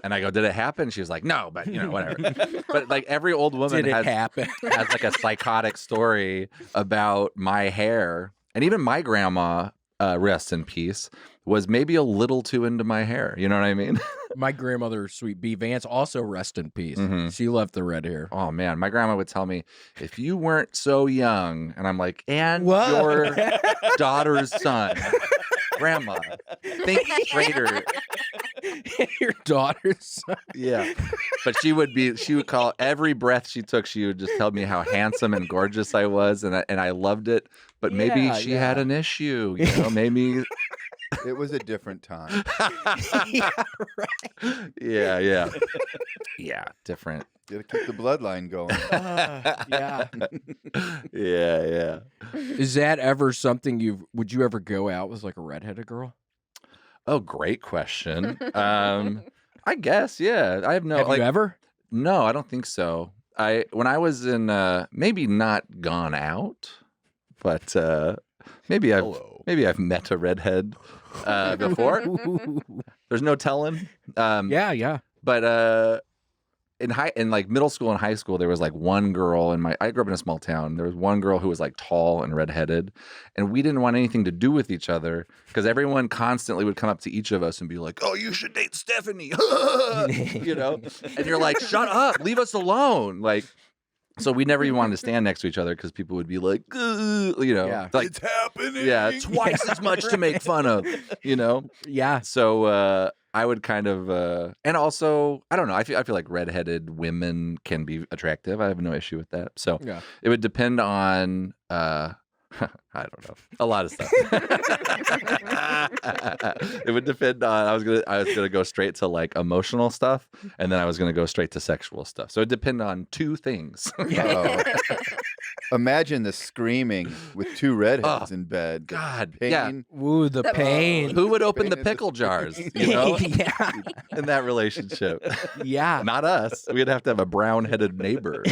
And I go, did it happen? She was like, no, but whatever. But like every old woman Did it has happen? has like a psychotic story about my hair. And even my grandma, rest in peace, was maybe a little too into my hair. You know what I mean? My grandmother, Sweet B Vance, also rest in peace. Mhm. She loved the red hair. Oh man, my grandma would tell me, if you weren't so young, and I'm like, and What? your daughter's son. Grandma, think straighter. Your daughter's son. Yeah. But she would call every breath she took, she would just tell me how handsome and gorgeous I was, and I loved it. But maybe Yeah, she had yeah. an issue, maybe. It was a different time. Yeah, right. Yeah. Yeah, different. Gotta keep the bloodline going. Yeah. Yeah. Is that ever something would you ever go out with like a redheaded girl? Oh, great question. I guess, yeah. I have no Have you ever? No, I don't think so. When I was in maybe not gone out, but maybe I've met a redhead before. There's no telling. Yeah. But in like middle school and high school, there was like one girl I grew up in a small town. There was one girl who was like tall and redheaded, and we didn't want anything to do with each other because everyone constantly would come up to each of us and be like, "Oh, you should date Stephanie," and you're like, "Shut up, leave us alone." Like, so we never even wanted to stand next to each other because people would be like, Yeah. like, It's happening. yeah, twice as much to make fun of, Yeah. So I would kind of, and also, I don't know. I feel like redheaded women can be attractive. I have no issue with that. So Yeah. it would depend on, I don't know, a lot of stuff. It would depend on. I was gonna go straight to like emotional stuff, and then I was gonna go straight to sexual stuff. So it depend on two things. Oh. Imagine the screaming with two redheads in bed. God, Pain. yeah. Ooh, the pain. Who would open the Pain is- pickle jars? Yeah. In that relationship. Yeah. Not us. We'd have to have a brown-headed neighbor,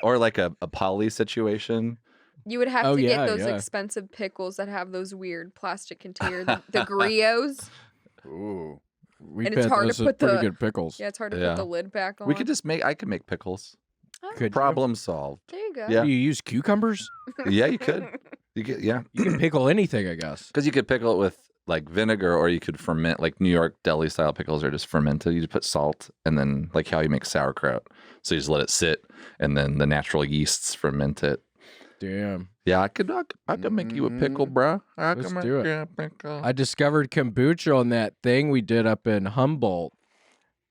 or like a poly situation. You would have Oh, to yeah, get those yeah. expensive pickles that have those weird plastic containers, the griots. Ooh. We And it's hard to those are put pretty the- good pickles. Yeah, it's hard to Yeah. put the lid back on. We could I could make pickles. Oh, Could you? Problem solved. there you go. Yeah. Do you use cucumbers? Yeah, you could. You You can pickle anything, I guess. because you could pickle it with like vinegar, or you could ferment, like New York deli style pickles are just fermented. You just put salt, and then like how you make sauerkraut. So you just let it sit, and then the natural yeasts ferment it. Damn. Yeah, I could make you a pickle, bro. Let's do it. You a pickle. I discovered kombucha on that thing we did up in Humboldt.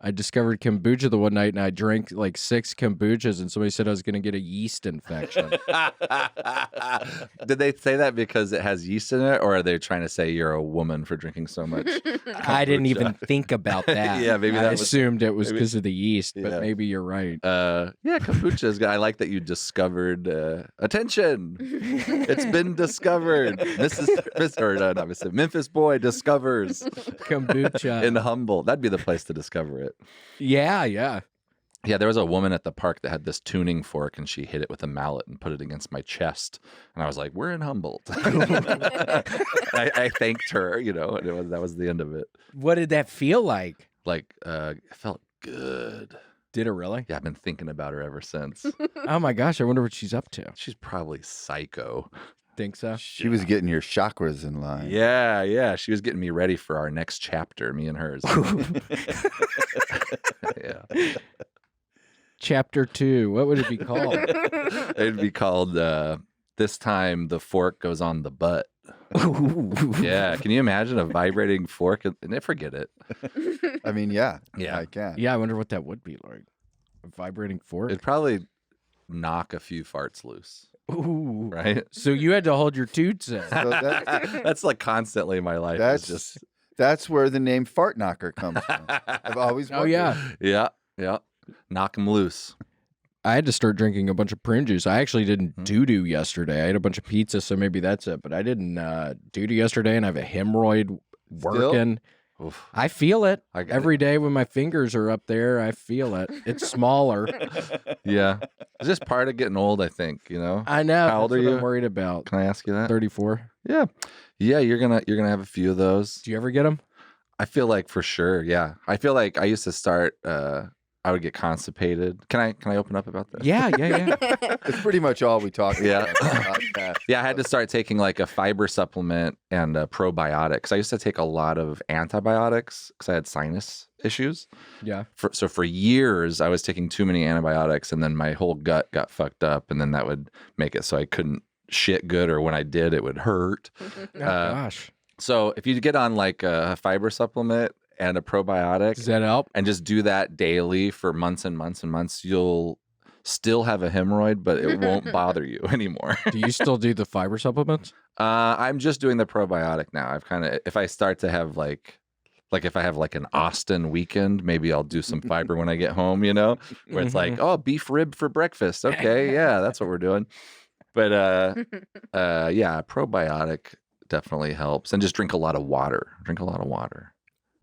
I discovered kombucha the one night, and I drank like 6 kombuchas, and somebody said I was going to get a yeast infection. Did they say that because it has yeast in it, or are they trying to say you're a woman for drinking so much? I didn't even think about that. Yeah, maybe I that was- assumed it was maybe- because of the yeast, but Yeah. maybe you're right. Yeah, kombucha is good. I like that you discovered. Attention, it's been discovered. Memphis boy discovers Kombucha. in Humboldt. That'd be the place to discover it. Yeah. Yeah, there was a woman at the park that had this tuning fork, and she hit it with a mallet and put it against my chest. And I was like, "We're in Humboldt." I thanked her, and that was the end of it. What did that feel like? Like, it felt good. Did it really? Yeah, I've been thinking about her ever since. Oh my gosh, I wonder what she's up to. She's probably psycho. Think so? She was getting your chakras in line. Yeah. She was getting me ready for our next chapter, me and hers. Yeah. Chapter 2. What would it be called? It'd be called This Time the Fork Goes on the Butt. Yeah. Can you imagine a vibrating fork? And forget it. I mean, yeah. Yeah. I can. Yeah, I wonder what that would be like. A vibrating fork? It'd probably knock a few farts loose. Ooh. Right? So you had to hold your toots in. So That's like constantly my life. That's where the name Fart Knocker comes from. I've always Oh, wondered. yeah. Yeah. Knock them loose. I had to start drinking a bunch of prune juice. I actually didn't doo-doo yesterday. I had a bunch of pizza, so maybe that's it. But I didn't doo-doo yesterday, and I have a hemorrhoid working. Oof. I feel it I got every day when my fingers are up there. I feel it. It's smaller. Yeah. It's just part of getting old, I think, I know. How old That's are what you? I'm worried about. Can I ask you that? 34. Yeah. Yeah, you're gonna have a few of those. Do you ever get them? I feel like for sure, yeah. I feel like I used to start I would get constipated. Can I open up about this? Yeah. It's pretty much all we talk about. Yeah. on the podcast. Yeah, I had to start taking like a fiber supplement and probiotics. I used to take a lot of antibiotics because I had sinus issues. Yeah. So for years, I was taking too many antibiotics, and then my whole gut got fucked up, and then that would make it so I couldn't shit good, or when I did, it would hurt. Oh, gosh. So if you get on like a fiber supplement and a probiotic, Does that help? and just do that daily for months and months and months, you'll still have a hemorrhoid, but it won't bother you anymore. Do you still do the fiber supplements? I'm just doing the probiotic now. I've kind of, if I start to have like if I have like an Austin weekend, maybe I'll do some fiber when I get home, where it's like, oh, beef rib for breakfast. Okay. Yeah, that's what we're doing. But yeah, probiotic definitely helps. And just drink a lot of water.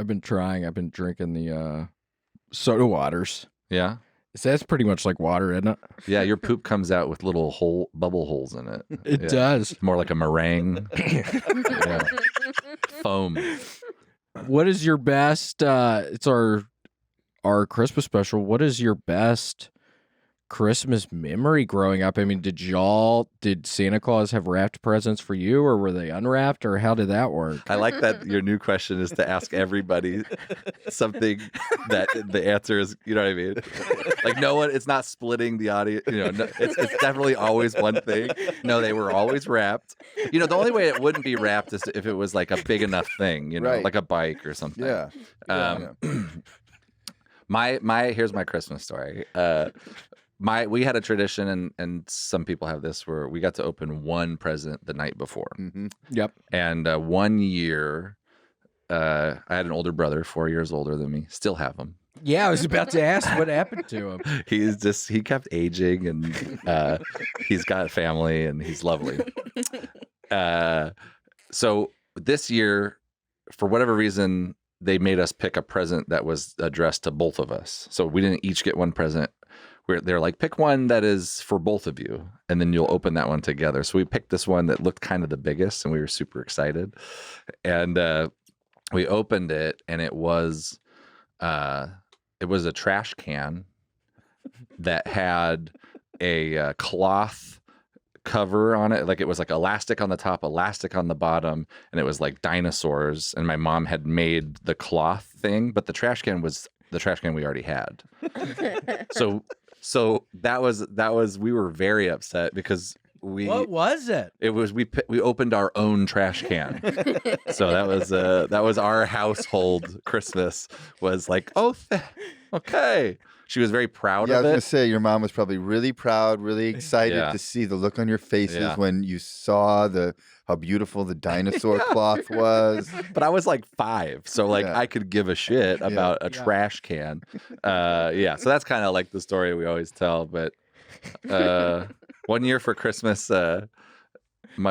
I've been trying. I've been drinking the soda waters. Yeah. So that's pretty much like water, isn't it? Yeah, your poop comes out with little bubble holes in it. It Yeah. does. More like a meringue. Yeah. Foam. What is your best? It's our Christmas special. What is your best Christmas memory growing up? I mean, did Santa Claus have wrapped presents for you, or were they unwrapped, or how did that work? I like that your new question is to ask everybody something that the answer is, you know what I mean? Like no one, it's not splitting the audience. It's definitely always one thing. No, they were always wrapped. The only way it wouldn't be wrapped is if it was like a big enough thing, Right. like a bike or something. Yeah. Here's my Christmas story. We had a tradition, and some people have this, where we got to open one present the night before. Mm-hmm. Yep. And 1 year, I had an older brother, 4 years older than me. Still have him. Yeah, I was about to ask what happened to him. He kept aging, and he's got a family, and he's lovely. So this year, for whatever reason, they made us pick a present that was addressed to both of us. So we didn't each get one present. They're like, pick one that is for both of you, and then you'll open that one together. So we picked this one that looked kind of the biggest, and we were super excited. And we opened it, and it was a trash can that had a cloth cover on it. Like it was like elastic on the top, elastic on the bottom, and it was like dinosaurs. And my mom had made the cloth thing, but the trash can was the trash can we already had. So that was we were very upset because What was it? it was we opened our own trash can. So that was our household Christmas, was like, oh, okay. She was very proud Yeah, I of was it. gonna say your mom was probably really proud, really excited Yeah. to see the look on your faces Yeah. when you saw how beautiful the dinosaur cloth was. But I was like 5, so like Yeah. I could give a shit about a trash can. Yeah, so that's kind of like the story we always tell. But one year for Christmas,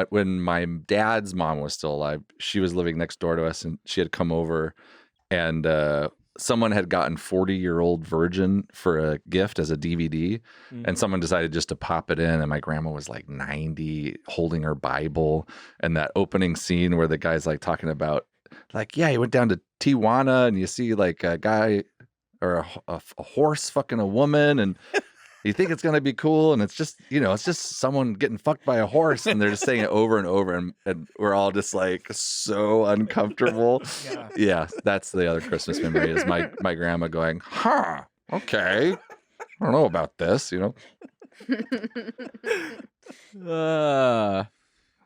when my dad's mom was still alive, she was living next door to us, and she had come over, and someone had gotten 40-Year-Old Virgin for a gift as a DVD, and someone decided just to pop it in, and my grandma was like 90 holding her Bible, and that opening scene where the guy's like talking about like, yeah, he went down to Tijuana and you see like a guy or a horse fucking a woman, and you think it's going to be cool, and it's just, it's just someone getting fucked by a horse, and they're just saying it over and over, and we're all just like so uncomfortable. Yeah, that's the other Christmas memory, is my grandma going, huh, okay, I don't know about this,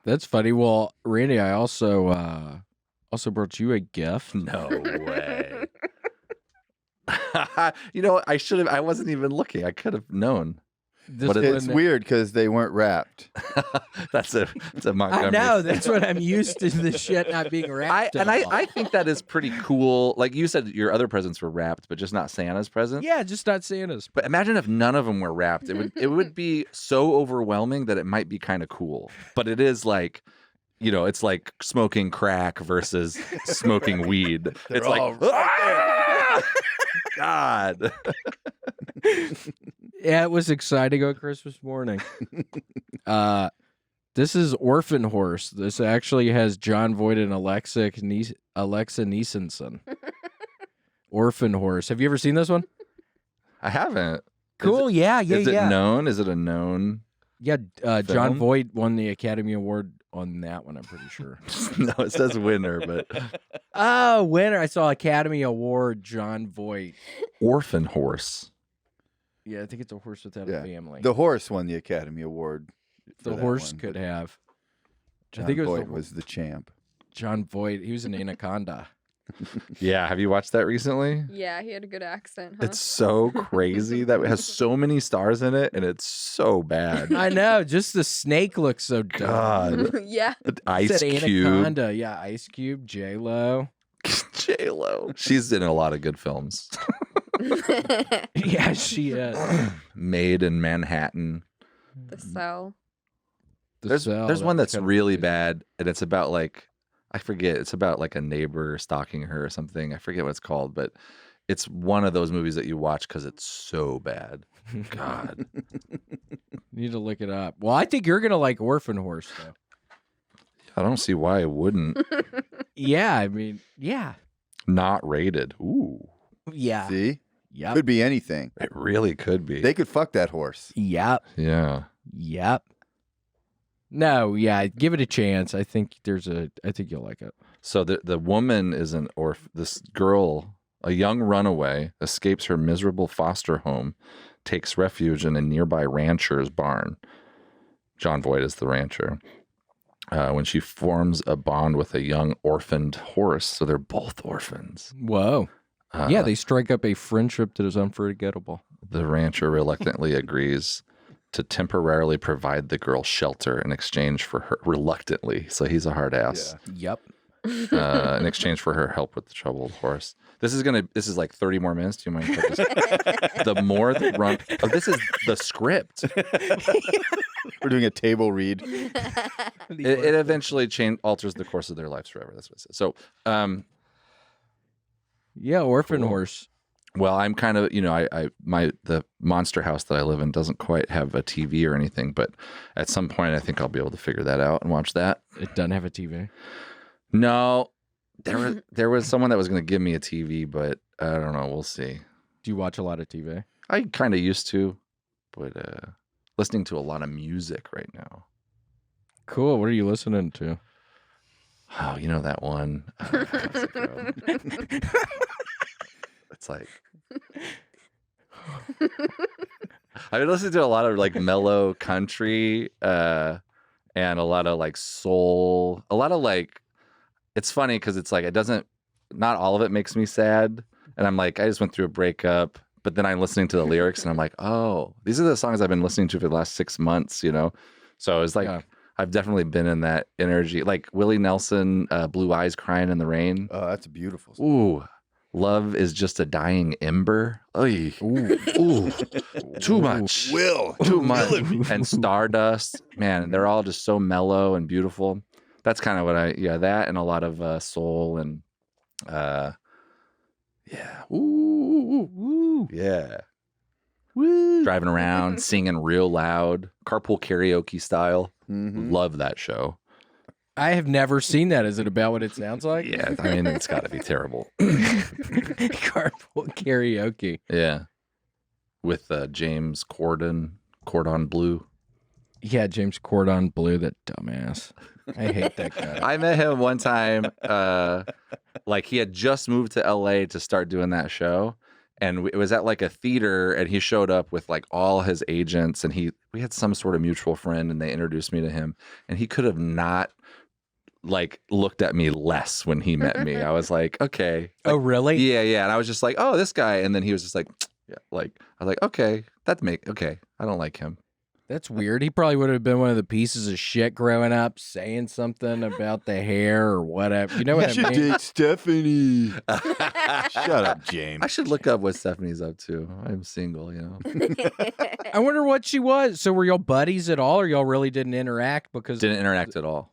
That's funny. Well, Randy, I also brought you a gift. No way. I wasn't even looking. I could have known. This It's weird because they weren't wrapped. It's a Montgomery. I know. That's what I'm used to, the shit not being wrapped. I think that is pretty cool. Like you said, your other presents were wrapped, but just not Santa's presents. Yeah, just not Santa's. But imagine if none of them were wrapped. It would be so overwhelming that it might be kind of cool. But it is like, it's like smoking crack versus smoking weed. It's like, ah! God. Yeah, it was exciting on Christmas morning. This is Orphan Horse. This actually has John Voight and Alexa Niesenson. Orphan Horse. Have you ever seen this one? I haven't. Cool. Yeah. Is it known? Is it a known? Yeah. John film? Voight won the Academy Award on that one, I'm pretty sure. No, it says winner, but Oh, winner. I saw Academy Award, John Voight. Orphan Horse. Yeah, I think it's a horse without Yeah. a family. The horse won the Academy Award. for The that horse one, could but have. John I think it was, Voight was the champ. John Voight. He was an anaconda. Yeah, have you watched that recently? Yeah, he had a good accent, huh? It's so crazy that it has so many stars in it, and it's so bad. I know. Just the snake looks so dumb. God, Yeah. Ice Said Cube, Anaconda. Yeah, Ice Cube, J-Lo. J-Lo. She's in a lot of good films. Yeah, she is. Made in Manhattan. The Cell. There's one that's really bad, and it's about like, I forget. It's about like a neighbor stalking her or something. I forget what it's called, but it's one of those movies that you watch because it's so bad. God. Need to look it up. Well, I think you're gonna like Orphan Horse, though. I don't see why I wouldn't. Yeah, I mean, yeah, Not rated. Ooh, yeah, See? yep, Could be anything. it really could be. They could fuck that horse. yep, Yeah. yep. No, yeah, give it a chance. I think you'll like it. So the woman is this girl, a young runaway, escapes her miserable foster home, takes refuge in a nearby rancher's barn. John Voight is the rancher. When she forms a bond with a young orphaned horse, so they're both orphans. Whoa. Yeah, they strike up a friendship that is unforgettable. The rancher reluctantly agrees to temporarily provide the girl shelter in exchange for her reluctantly. So he's a hard ass. Yep. In exchange for her help with the troubled horse. This is like 30 more minutes. Do you mind? If I just, the more they run. Oh, this is the script. We're doing a table read. It eventually alters the course of their lives forever. That's what it says. So, Yeah, Orphan Cool. Horse. well, I'm kind of, the monster house that I live in doesn't quite have a TV or anything, but at some point I think I'll be able to figure that out and watch that. It doesn't have a TV. No, there was someone that was going to give me a TV, but I don't know. We'll see. Do you watch a lot of TV? I kind of used to, but listening to a lot of music right now. Cool. What are you listening to? Oh, you know that one. How's it go? It's like I've been listening to a lot of like mellow country and a lot of like soul, a lot of like, it's funny because it's like not all of it makes me sad, and I'm like, I just went through a breakup, but then I'm listening to the lyrics and I'm like, oh, these are the songs I've been listening to for the last 6 months, so it's like I've definitely been in that energy, like Willie Nelson, Blue Eyes Crying in the Rain. Oh, that's a beautiful song. Ooh, Love is Just a Dying Ember. Oy. Ooh, too much. Too much. And Stardust. Man, they're all just so mellow and beautiful. That's kind of what that and a lot of soul and Ooh. Yeah. Woo. Driving around, singing real loud, carpool karaoke style. Mhm. Love that show. I have never seen that. Is it about what it sounds like? Yeah, I mean, it's got to be terrible. Carpool karaoke. Yeah. With James Corden Blue. Yeah, James Corden Blue, that dumbass. I hate that guy. I met him one time. Like he had just moved to LA to start doing that show. And it was at like a theater, and he showed up with like all his agents, and we had some sort of mutual friend, and they introduced me to him, and he could have not like looked at me less when he met me. I was like, okay. Oh, really? Yeah. And I was just like, oh, this guy. And then he was just like, yeah, like, I was like, okay, okay. I don't like him. That's weird. He probably would have been one of the pieces of shit growing up, saying something about the hair or whatever. You know what I should mean? date Stephanie. Shut up, James. I should look up what Stephanie's up to. I'm single, I wonder what she was. So were y'all buddies at all, or y'all really didn't interact? Because Didn't interact at all.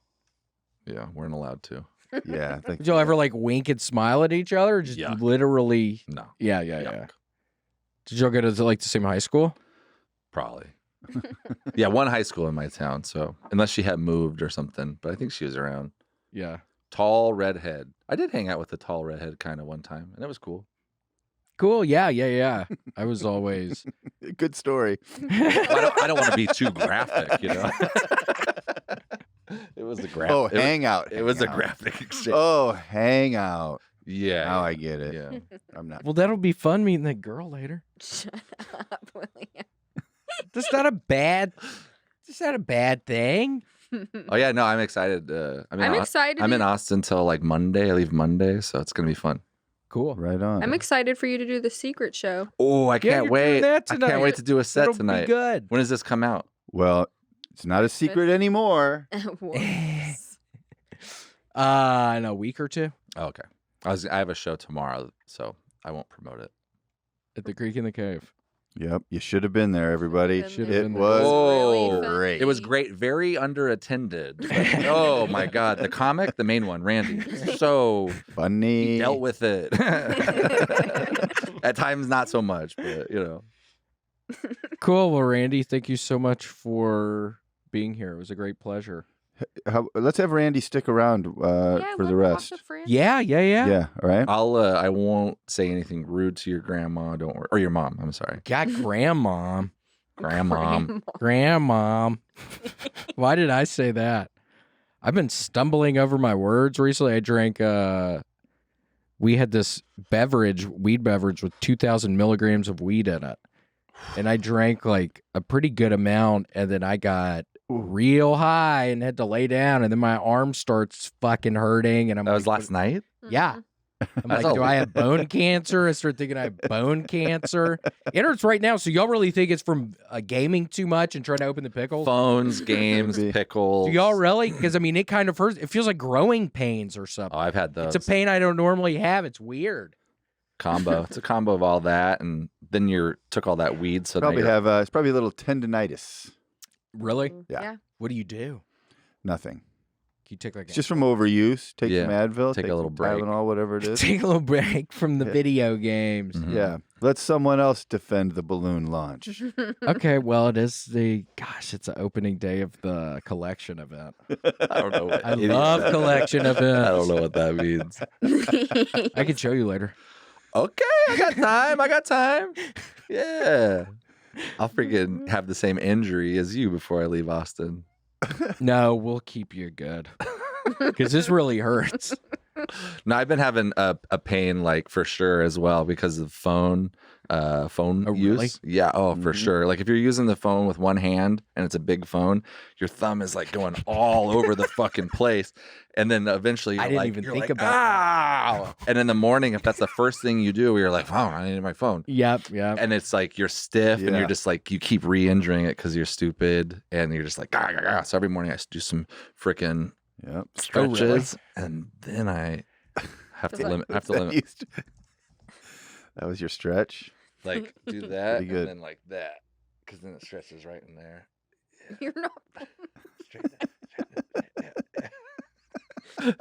Yeah, weren't allowed to. Yeah. I think did y'all ever like wink and smile at each other, or just Yuck. literally? No, Yeah. Yuck. Did y'all go to like the same high school? probably. Yeah, one high school in my town. So unless she had moved or something, but I think she was around. Yeah. Tall redhead. I did hang out with the tall redhead kind of one time, and it was cool. Cool. Yeah. I was always. Good story. I don't want to be too graphic, It was a graphic. Oh, hangout. It was a hangout. graphic exchange. Oh, hangout. Yeah. Now I get it. Yeah. I'm not. Well, that'll be fun meeting that girl later. Shut up, William. That's not a bad. That's not a bad thing. Oh yeah, no, I'm excited. I'm excited. I'm in Austin till like Monday. I leave Monday, so it's gonna be fun. Cool. Right on. I'm excited for you to do the secret show. Oh, I Yeah, can't you're wait! doing that I can't tonight. wait to do a set It'll tonight. be good. When does this come out? Well, it's not a secret anymore. Whoops. In a week or two Oh, okay. I have a show tomorrow, so I won't promote it. at the Creek in the Cave. Yep. You should have been there, everybody. Should have It been there. was Oh, great. It was great. Very underattended. But, oh my God, the comic, the main one, Randy, so funny. he dealt with it. At times, not so much, but Cool. Well, Randy, thank you so much for being here. It was a great pleasure. Let's have Randy stick around for the rest. Yeah. Yeah. All right. I won't say anything rude to your grandma. Don't worry, or your mom. I'm sorry, Got grandmom. grandmom. Grandmom. Why did I say that? I've been stumbling over my words recently. I drank we had this weed beverage with 2,000 milligrams of weed in it. And I drank like a pretty good amount, and then I got real high and had to lay down, and then my arm starts fucking hurting, and I'm That was like, last night. Yeah. I'm like, do I have bone cancer? I start thinking I have bone cancer. It hurts right now. So y'all really think it's from gaming too much and trying to open the pickles? Phones, games, Maybe. pickles. Do y'all really? Because I mean, it kind of hurts. It feels like growing pains or something. Oh, I've had those. It's a pain I don't normally have. It's weird. combo. It's a combo of all that, and then you took all that weed. So now Probably you're- have. It's probably a little tendinitis. Really? Yeah. What do you do? Nothing. You take like It's just from overuse. Take Yeah, some Advil. take a little some break. Tylenol, whatever it is. take a little break from the Yeah. video games. Mhm. Yeah. Let someone else defend the balloon launch. Okay, well, it's the opening day of the collection event. I don't know. What I idiot love said that. collection events. I don't know what that means. I can show you later. Okay, I got time. Yeah. I'll freaking have the same injury as you before I leave Austin. No, we'll keep you good. Because this really hurts. No, I've been having a pain like for sure as well because of phone use. Really? Yeah, for sure. Like if you're using the phone with one hand and it's a big phone, your thumb is like going all over the fucking place. And then eventually you're I didn't like, even you're think like, about "Ow!" And in the morning, if that's the first thing you do, you're like, oh, I need my phone. Yep. And it's like you're stiff and you're just like, you keep re-injuring it because you're stupid and you're just like, ah. So every morning I do some freaking stretches and then I have to limit. That was your stretch. Like do that Pretty good. and then like that because then it stretches right in there. You're not.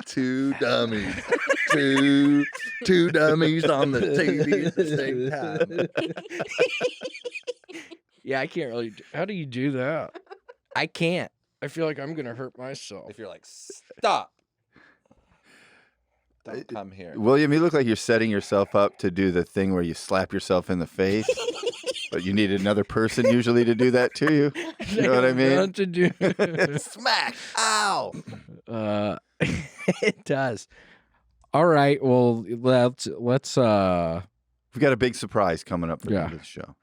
Two dummies, two dummies on the TV at the same time. Yeah, I can't really. How do you do that? I can't. I feel like I'm gonna hurt myself. If you're like, stop, don't come here. William, you look like you're setting yourself up to do the thing where you slap yourself in the face, but you need another person usually to do that to you. You know what I mean? To do. Smack! Ow! It does. All right. Well, let's. We've got a big surprise coming up for the end of the show.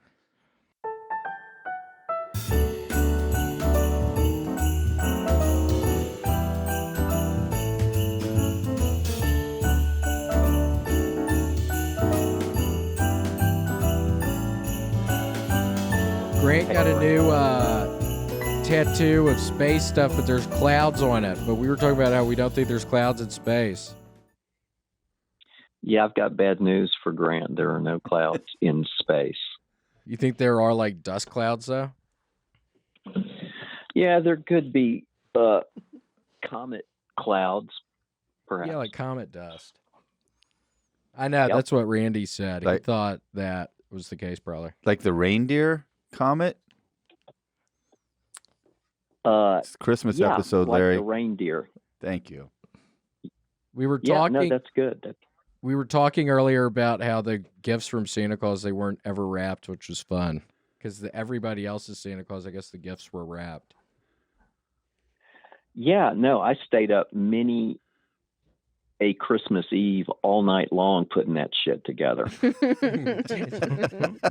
Grant got a new tattoo of space stuff, but there's clouds on it. But we were talking about how we don't think there's clouds in space. Yeah, I've got bad news for Grant. There are no clouds in space. You think there are like dust clouds though? Yeah, there could be comet clouds, perhaps. Yeah, like comet dust. I know, that's what Randy said. He thought that was the case, probably. Like the reindeer comet? It's Christmas episode, like Larry. the reindeer. Thank you. We were talking. Yeah, no, that's good. We were talking earlier about how the gifts from Santa Claus, they weren't ever wrapped, which was fun. Because everybody else's Santa Claus, I guess the gifts were wrapped. Yeah, no, I stayed up a Christmas Eve all night long putting that shit together.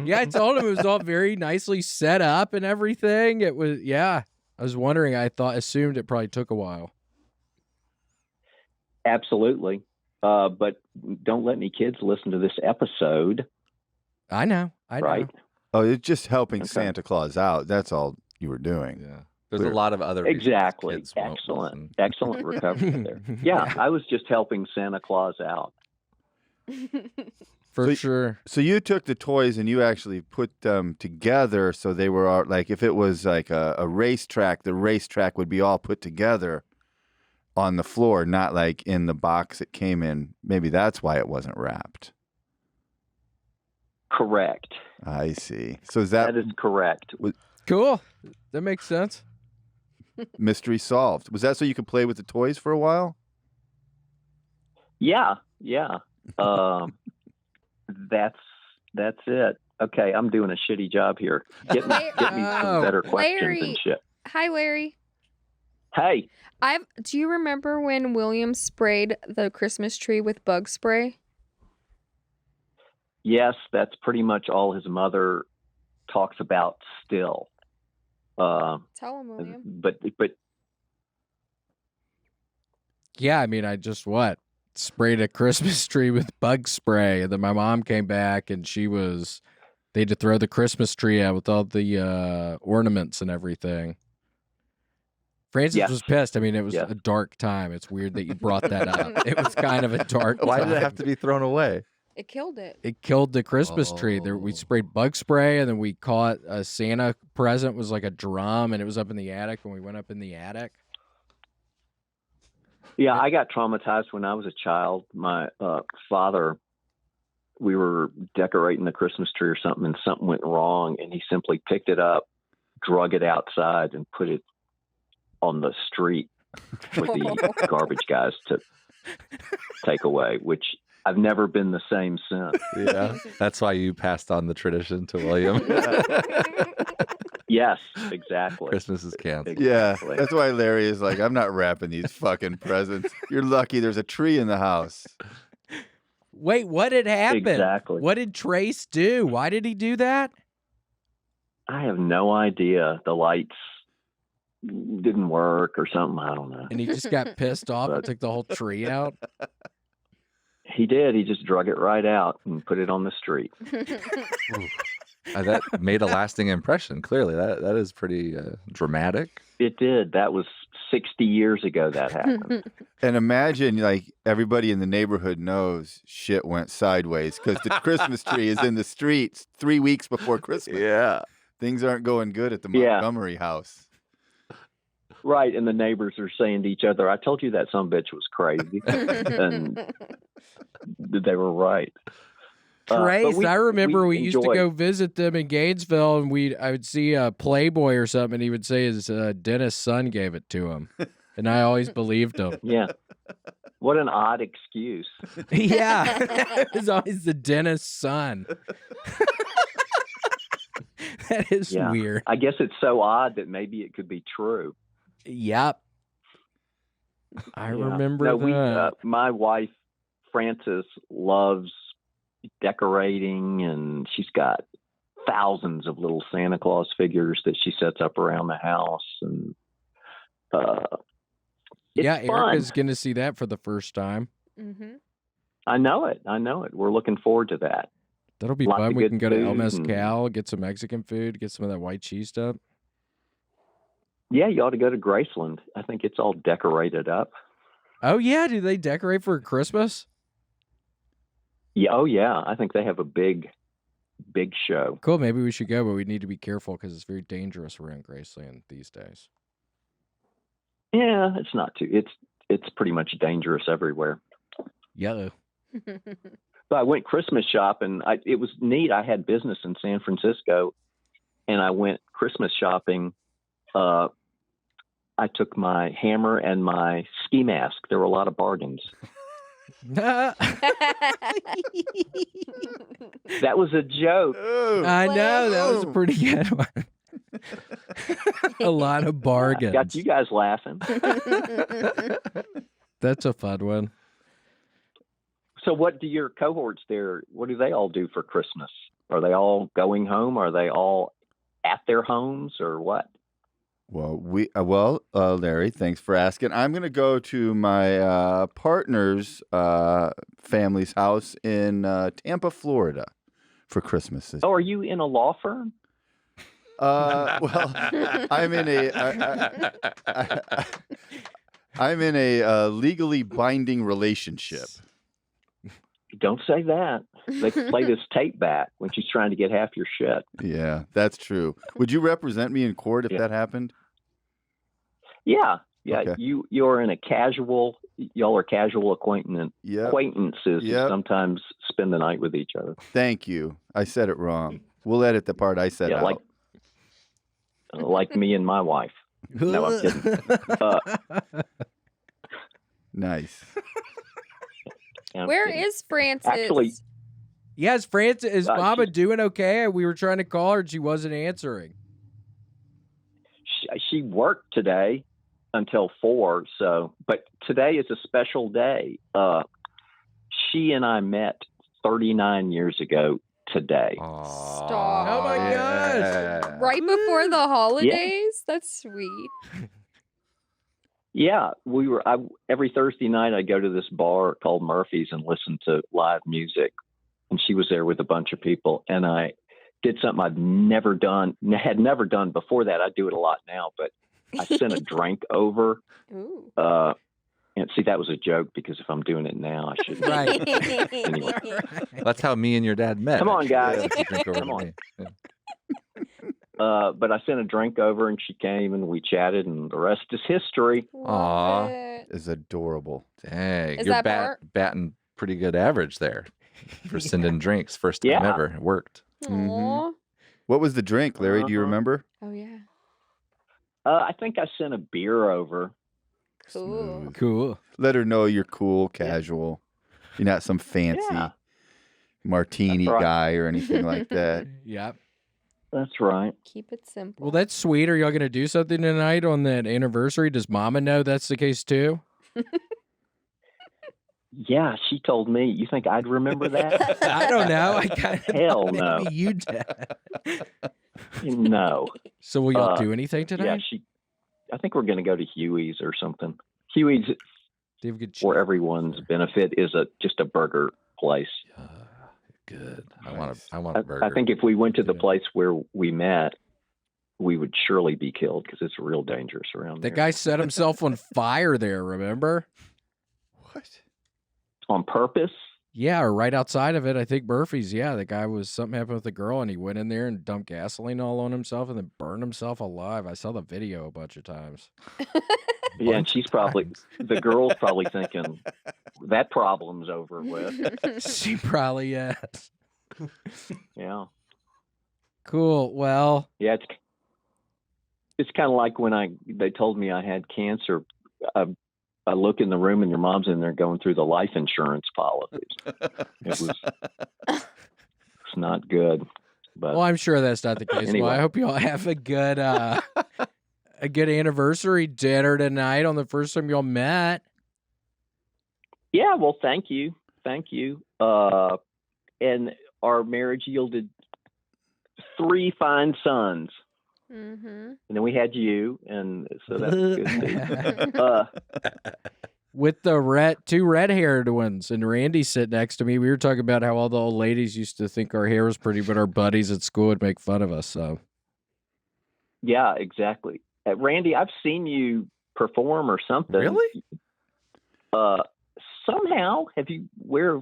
Yeah, I told him it was all very nicely set up and everything. It was, I was wondering, assumed it probably took a while. Absolutely. But don't let any kids listen to this episode. I know. Right? Oh, it's just helping Santa Claus out. That's all you were doing. Yeah. There's a lot of other Exactly. Excellent recovery there. Yeah, I was just helping Santa Claus out. For sure. So you took the toys and you actually put them together so they were like, if it was like a racetrack, the racetrack would be all put together on the floor, not like in the box it came in. Maybe that's why it wasn't wrapped. Correct. I see. So that is correct. Cool. That makes sense. Mystery solved. Was that so you could play with the toys for a while? Yeah. That's it. Okay, I'm doing a shitty job here. Get me some better questions Larry. and shit. Hi, Larry. Hey. Do you remember when William sprayed the Christmas tree with bug spray? Yes, that's pretty much all his mother talks about still. Tell him, William. But yeah, I mean, I just sprayed a Christmas tree with bug spray, and then my mom came back and they had to throw the Christmas tree out with all the ornaments and everything. Francis was pissed. I mean, it was a dark time. It's weird that you brought that up. It was kind of a dark time. Why did it have to be thrown away? It killed it. It killed the Christmas tree. We sprayed bug spray, and then we caught a Santa present was like a drum, and it was up in the attic when we went up in the attic. Yeah, I got traumatized when I was a child. My father, we were decorating the Christmas tree or something, and something went wrong, and he simply picked it up, drug it outside, and put it on the street for the garbage guys to take away, which I've never been the same since. Yeah, that's why you passed on the tradition to William. Yes, exactly. Christmas is canceled. Yeah, Exactly. that's why Larry is like, I'm not wrapping these fucking presents. You're lucky there's a tree in the house. Wait, what had happened? Exactly. What did Trace do? Why did he do that? I have no idea. The lights didn't work or something. I don't know. And he just got pissed off and took the whole tree out? He did. He just drug it right out and put it on the street. That made a lasting impression. Clearly, that is pretty dramatic. It did. That was 60 years ago that happened. And imagine, like, everybody in the neighborhood knows shit went sideways because the Christmas tree is in the streets 3 weeks before Christmas. Yeah. Things aren't going good at the Yeah. Montgomery house. Right. And the neighbors are saying to each other, I told you that some bitch was crazy. And they were right. Trace, I remember we used to enjoyed- go visit them in Gainesville, and I would see a Playboy or something, and he would say his dentist's son gave it to him. And I always believed him. Yeah. What an odd excuse. Yeah. It was always the dentist's son. That is Yeah. weird. I guess it's so odd that maybe it could be true. Yep. I Yeah. remember No, that. my wife, Frances, loves decorating, and she's got thousands of little Santa Claus figures that she sets up around the house. And it's Yeah, fun. Erica's going to see that for the first time. Mm-hmm. I know it. We're looking forward to that. That'll be Lots fun. of We good can go to El food and- Mezcal, get some Mexican food, get some of that white cheese stuff. Yeah, you ought to go to Graceland. I think it's all decorated up. Oh, yeah. Do they decorate for Christmas? Yeah, oh yeah. I think they have a big show. Cool. Maybe we should go, but we need to be careful because it's very dangerous around Graceland these days. Yeah, it's not too. It's pretty much dangerous everywhere. Yellow. But I went Christmas shopping. It was neat. I had business in San Francisco, and I went Christmas shopping. I took my hammer and my ski mask. There were a lot of bargains. That was a joke. I know. That was a pretty good one. A lot of bargains. Got you guys laughing. That's a fun one. So what do your cohorts there, what do they all do for Christmas? Are they all going home? Are they all at their homes or what? Well, Larry, thanks for asking. I'm going to go to my partner's family's house in Tampa, Florida for Christmas. Oh, are you in a law firm? Well, I'm in a legally binding relationship. Don't say that. They can play this tape back when she's trying to get half your shit. Yeah, that's true. Would you represent me in court if that happened? Yeah. Okay. You're in y'all are casual acquaintances who sometimes spend the night with each other. Thank you. I said it wrong. We'll edit the part I said out. Like me and my wife. No, I'm kidding. Nice. Where is Frances? Actually, Yes, Frances, is Mama doing okay? We were trying to call her and she wasn't answering. she worked today until 4. But today is a special day. She and I met 39 years ago today. Stop. Oh my gosh. Right before the holidays? That's sweet. Yeah, every Thursday night I go to this bar called Murphy's and listen to live music. And she was there with a bunch of people, and I did something I'd never done before that. I do it a lot now, but I sent a drink over. Ooh. And see, that was a joke because if I'm doing it now, I shouldn't. Right. Anyway. That's how me and your dad met. Come on, guys. Actually. Drink over Come to on. me. Yeah. But I sent a drink over, and she came, and we chatted, and the rest is history. Aw. Love it. Is adorable. Dang, Is you're that batting pretty good average there for sending drinks. First time Yeah. ever. It worked. Aw. What was the drink, Larry? Do you remember? Oh, yeah. I think I sent a beer over. Cool. Smooth. Cool. Let her know you're cool, casual. You're not some fancy martini That's right. guy or anything like that. Yep. That's right. Keep it simple. Well, that's sweet. Are y'all going to do something tonight on that anniversary? Does Mama know that's the case too? Yeah, she told me. You think I'd remember that? I don't know. I kind of Hell no. Maybe you did. No. So will y'all do anything tonight? Yeah, I think we're going to go to Huey's or something. Huey's, They have good for everyone's benefit, is just a burger place. Good. I want a burger. I think if we went to the place where we met, we would surely be killed because it's real dangerous around The there. guy set himself on fire there, remember? What? On purpose? Yeah, or right outside of it. I think Murphy's. Yeah, the guy was something happened with the girl, and he went in there and dumped gasoline all on himself, and then burned himself alive. I saw the video a bunch of times. Yeah, and she's probably, the girl's probably thinking, that problem's over with. She probably is. Yeah. Cool. Well, Yeah, it's kind of like when they told me I had cancer. I look in the room and your mom's in there going through the life insurance policies. It's not good. But well, I'm sure that's not the case. Anyway. Well, I hope you all have a good anniversary dinner tonight on the first time y'all met. yeah, well, thank you. And our marriage yielded 3 fine sons. Mm-hmm. And then we had you, and so that's good too. With the 2 red-haired ones, and Randy sitting next to me. We were talking about how all the old ladies used to think our hair was pretty, but our buddies at school would make fun of us. So, Yeah, exactly. Randy, I've seen you perform or something. Really? Somehow, have you? Where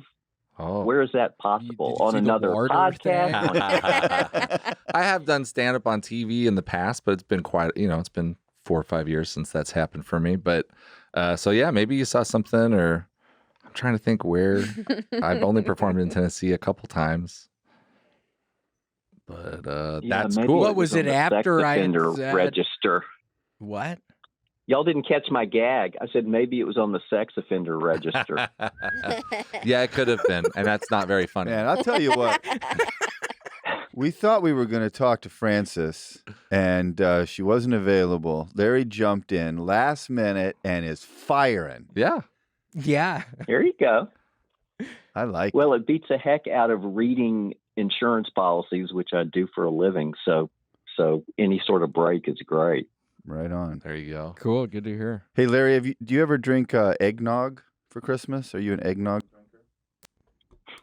is that possible? Did you On see the another Warder podcast? I have done stand up on TV in the past, but it's been it's been 4 or 5 years since that's happened for me. But so yeah, maybe you saw something, or I'm trying to think where. I've only performed in Tennessee a couple times, but Yeah, that's maybe cool. What was on it the sex after I had offender said- register? what? Y'all didn't catch my gag. I said maybe it was on the sex offender register. Yeah, it could have been, and that's not very funny. Man, I'll tell you what. We thought we were going to talk to Frances, and she wasn't available. Larry jumped in last minute and is firing. Yeah. Yeah. There you go. I like it. Well, it beats the heck out of reading insurance policies, which I do for a living. So any sort of break is great. Right on. There you go. Cool. Good to hear. Hey, Larry, do you ever drink eggnog for Christmas? Are you an eggnog drinker?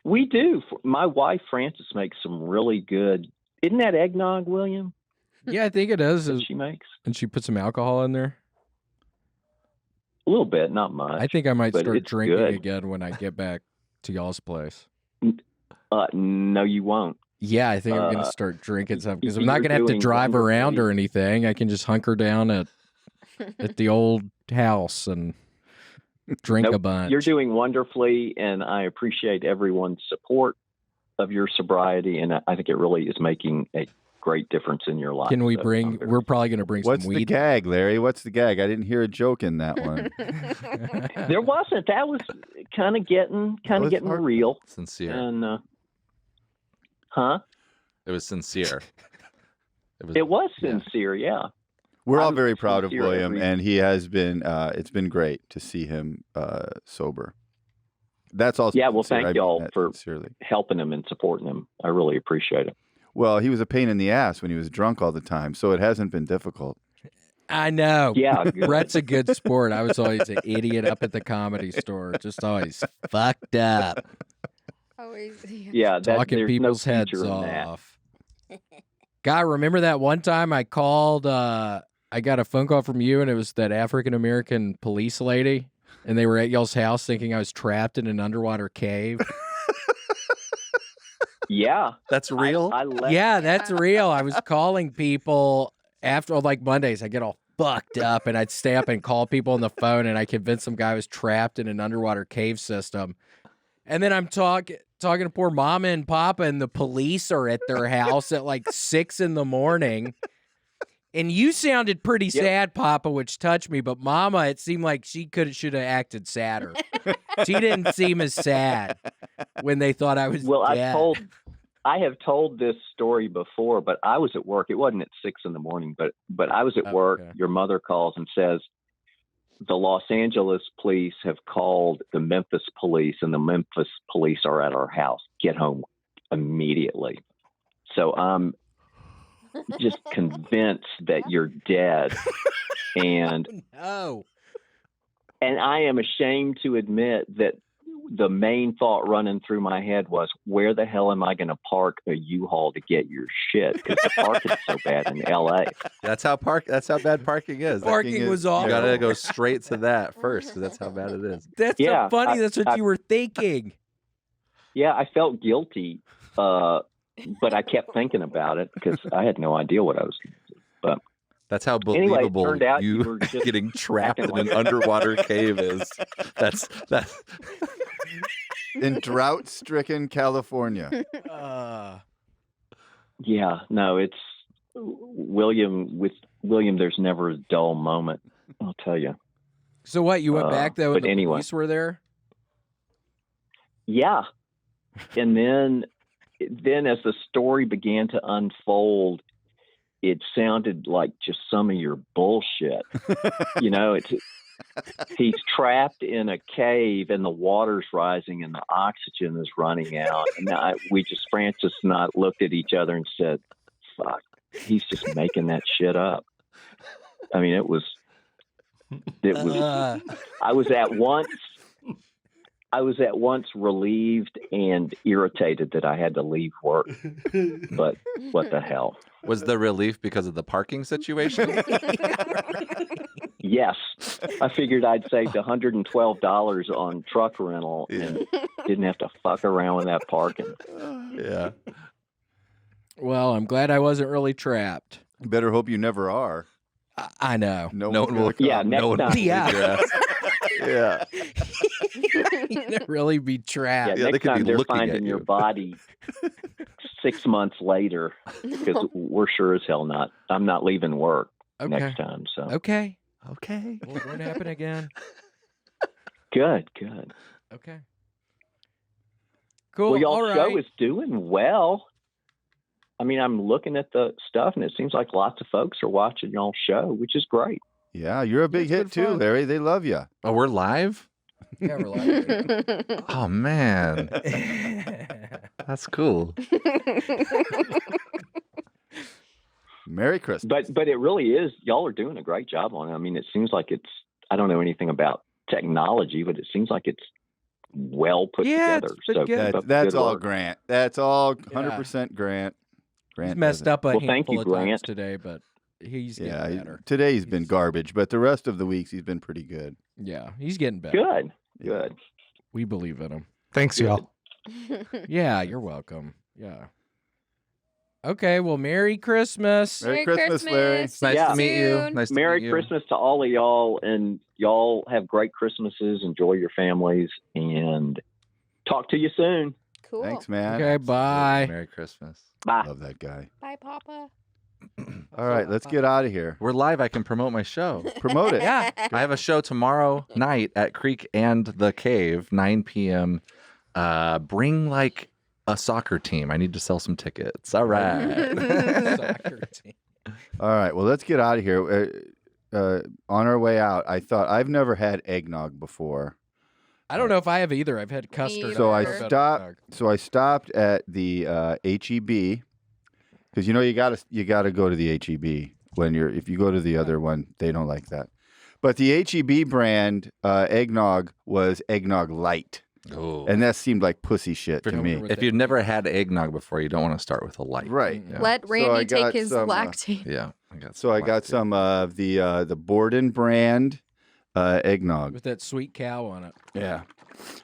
We do. My wife, Frances, makes some really good. Isn't that eggnog, William, Yeah, I think it is. that she makes? And she put some alcohol in there. A little bit, not much. I think I might but start it's drinking good. again when I get back to y'all's place. No, you won't. Yeah, I think I'm going to start drinking some because I'm you're not going to have to doing drive around wonderfully. or anything. I can just hunker down at the old house and drink a Nope, bunch. You're doing wonderfully, and I appreciate everyone's support of your sobriety, and I think it really is making a great difference in your life. Can we So bring? I'm very- We're probably going to bring What's some the weed. gag, Larry? What's the gag? I didn't hear a joke in that one. There wasn't. That was kind of getting was hard. real, Sincere. and huh? It was sincere. It was yeah. sincere, yeah. We're all I'm very proud of sincere William, every- and he has been. It's been great to see him sober. That's also Yeah, well, sincere. I thank mean y'all that for- sincerely. Helping him and supporting him, I really appreciate it. Well, he was a pain in the ass when he was drunk all the time, so it hasn't been difficult. I know. Yeah, good. Brett's a good sport. I was always an idiot up at the comedy store, just always fucked up, Always. Yeah, talking there's people's no heads future in that. off. Guy, remember that one time I called? I got a phone call from you, and it was that African American police lady, and they were at y'all's house thinking I was trapped in an underwater cave. Yeah, That's real. I left. Yeah, that's real. I was calling people after, like Mondays, I get all fucked up and I'd stay up and call people on the phone and I convinced some guy was trapped in an underwater cave system. And then I'm talking to poor mama and papa, and the police are at their house at like 6 a.m. And you sounded pretty Yep. sad, Papa, which touched me. But Mama, it seemed like she should have acted sadder. She didn't seem as sad when they thought I was Well, dead. I have told this story before, but I was at work. It wasn't at 6 a.m, but I was at work. Okay. Your mother calls and says, the Los Angeles police have called the Memphis police, and the Memphis police are at our house. Get home immediately. So I'm just convinced that you're dead. And No. And I am ashamed to admit that the main thought running through my head was, where the hell am I going to park a U-Haul to get your shit? Because the parking's so bad in L.A. That's how bad parking is. Parking was You awful. gotta go straight to that first, because that's how bad it is. That's Yeah, so funny. That's what you were thinking. Yeah, I felt guilty, but I kept thinking about it because I had no idea what I was going to do. But That's how Anyway, it believable turned out you you were just getting trapped acting in an like- underwater cave is. That's In drought-stricken California. yeah, no, it's William. With William, there's never a dull moment. I'll tell you. So what? You went back though, but and the anyway. police were there. Yeah, and then as the story began to unfold, it sounded like just some of your bullshit. You know, he's trapped in a cave and the water's rising and the oxygen is running out. And Francis and I looked at each other and said, fuck, he's just making that shit up. I mean, it was, I was at once relieved and irritated that I had to leave work, but what the hell? was the relief because of the parking situation? Yes, I figured I'd saved $112 on truck rental and didn't have to fuck around with that parking. Yeah. Well, I'm glad I wasn't really trapped. Better hope you never are. I know. No No one one will. Yeah, next no one will time. leave Yeah. your ass. Yeah. You'd really be trapped. Yeah, they next could be time they're looking at finding your you. body 6 months later, because we're sure as hell not. I'm not leaving work Okay. next time. So Okay. Okay. Well, it won't happen again. good. Okay. Cool. Well, y'all All right. show is doing well. I mean, I'm looking at the stuff, and it seems like lots of folks are watching y'all show, which is great. Yeah, you're a big It's hit good too, fun. Larry. They love you. Oh, we're live? Yeah, we're like, Oh, man. That's cool. Merry Christmas. But it really is. Y'all are doing a great job on it. I mean, it seems like it's. I don't know anything about technology, but it seems like it's well put Yeah, it's together. been So good. keep up the That's good all work. Grant. That's all 100% Grant. he's Grant messed does it. up a Well, thank handful you, of times Grant. today, but he's getting Yeah, better. today's been garbage, but the rest of the weeks he's been pretty good. Yeah, he's getting better. Good. Good. We believe in him. Thanks, y'all. Yeah, you're welcome. Yeah. Okay, well, Merry Christmas. Merry Christmas, Larry. It's nice Yeah. to meet you. Soon. Nice to Merry meet you. Christmas to all of y'all, and y'all have great Christmases. Enjoy your families, and talk to you soon. Cool. Thanks, man. Okay, bye. Merry Christmas. Bye. Love that guy. Bye, Papa. All right, let's get out of here. We're live. I can promote my show. Promote it. Yeah. I have a show tomorrow night at Creek and the Cave, 9 p.m. Bring like a soccer team. I need to sell some tickets. All right. Soccer team. All right, well, let's get out of here. On our way out, I thought I've never had eggnog before. I don't know if I have either. I've had custard. So I I've never had stopped. eggnog. So I stopped at the HEB because you gotta go to the HEB if you go to the other one, they don't like that. But the HEB brand eggnog was eggnog light, Oh. and that seemed like pussy shit to Don't me. remember If you've never had eggnog before, you don't want to start with a light. Right. Yeah. Let I Randy take got his some, lactate. Yeah. So I got some of the Borden brand eggnog. with that sweet cow on it. Yeah.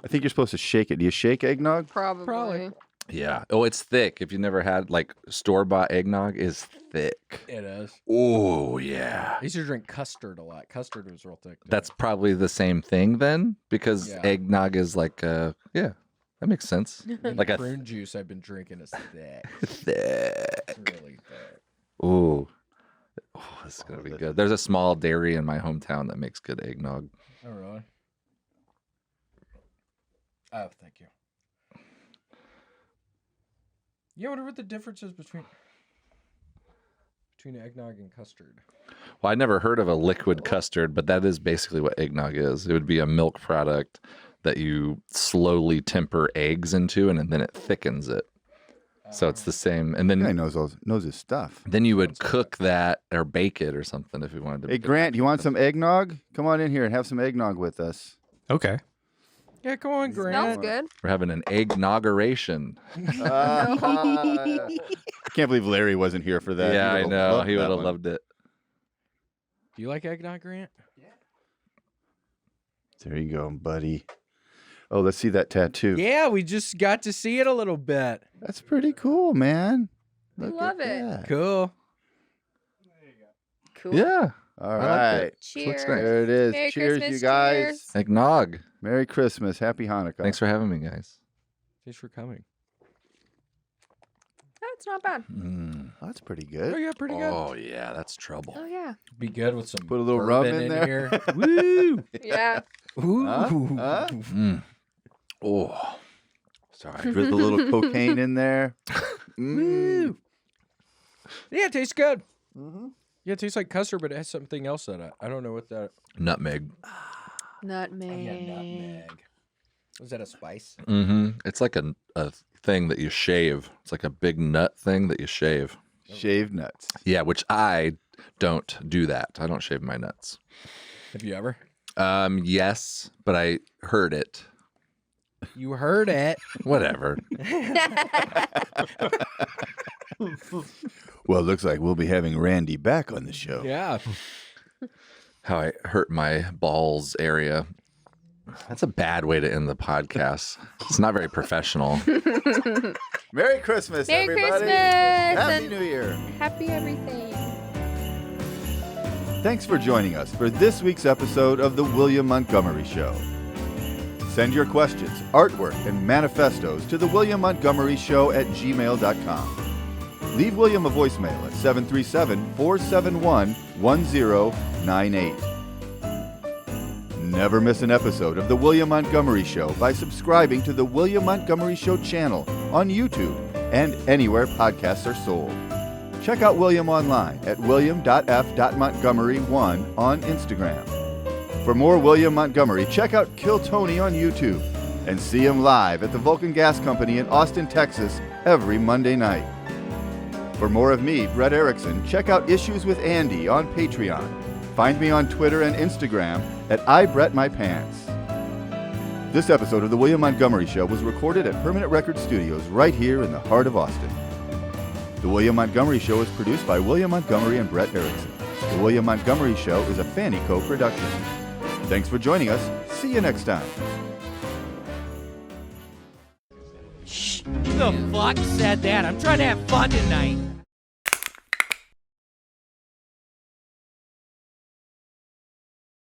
I think you're supposed to shake it. Do you shake eggnog? Probably. Yeah. Oh, it's thick. If you never had like store-bought eggnog, is thick. It is. Oh, yeah. I used to drink custard a lot. Custard was real thick. too. That's probably the same thing then, because Yeah. eggnog is like, yeah, that makes sense. And like a prune juice I've been drinking is thick. thick. It's really thick. Ooh. Oh, this is gonna be good. There's a small dairy in my hometown that makes good eggnog. Oh, really? Oh, thank you. Yeah, I wonder what the difference is between eggnog and custard. Well, I never heard of a liquid custard, but that is basically what eggnog is. It would be a milk product that you slowly temper eggs into, and then it thickens it. So it's the same. And then Guy knows his stuff. then you would cook that or bake it or something if you wanted to. Hey, Grant, you want some eggnog? Come on in here and have some eggnog with us. Okay. Yeah, come on, Grant. Smells good. We're having an eggnogeration. I can't believe Larry wasn't here for that. Yeah, I would've know. loved He that would have one. loved it. Do you like eggnog, Grant? There you go, buddy. Oh, let's see that tattoo. Yeah, we just got to see it a little bit. That's pretty cool, man. I Look love at it. that. Cool. Cool. Yeah. All I like right. it. Cheers. Looks nice. There it is. Merry Cheers, Christmas, you guys. cheers. Eggnog. Merry Christmas. Happy Hanukkah. Thanks for having me, guys. Thanks for coming. That's not bad. Mm. Oh, that's pretty Oh, good. yeah, pretty good. Oh, yeah. That's trouble. Oh yeah. Be good with some Put a little rum bourbon in there. here. Woo! Yeah. Ooh. Huh? Mm. Oh. Sorry. With a little cocaine in there. Woo! Yeah, it tastes good. Mm-hmm. Yeah, it tastes like custard, but it has something else in it. I don't know what that. Nutmeg. Nutmeg. Yeah, nutmeg. Was that a spice? Mm-hmm. It's like a thing that you shave. It's like a big nut thing that you shave. Shaved nuts. Yeah, which I don't do that. I don't shave my nuts. Have you ever? Yes, but I heard it. You heard it. Whatever. Well, it looks like we'll be having Randy back on the show. Yeah. How I hurt my balls area. That's a bad way to end the podcast. It's not very professional. Merry Christmas, Merry everybody. Christmas, Happy and- New Year. Happy everything. Thanks for joining us for this week's episode of The William Montgomery Show. Send your questions, artwork, and manifestos to thewilliammontgomeryshow@gmail.com. Leave William a voicemail at 737-471-1098. Never miss an episode of The William Montgomery Show by subscribing to The William Montgomery Show channel on YouTube and anywhere podcasts are sold. Check out William online at william.f.montgomery1 on Instagram. For more William Montgomery, check out Kill Tony on YouTube and see him live at the Vulcan Gas Company in Austin, Texas every Monday night. For more of me, Brett Erickson, check out Issues with Andy on Patreon. Find me on Twitter and Instagram at IBrettMyPants. This episode of The William Montgomery Show was recorded at Permanent Record Studios right here in the heart of Austin. The William Montgomery Show is produced by William Montgomery and Brett Erickson. The William Montgomery Show is a FannieCo production. Thanks for joining us. See you next time. Who the fuck said that? I'm trying to have fun tonight.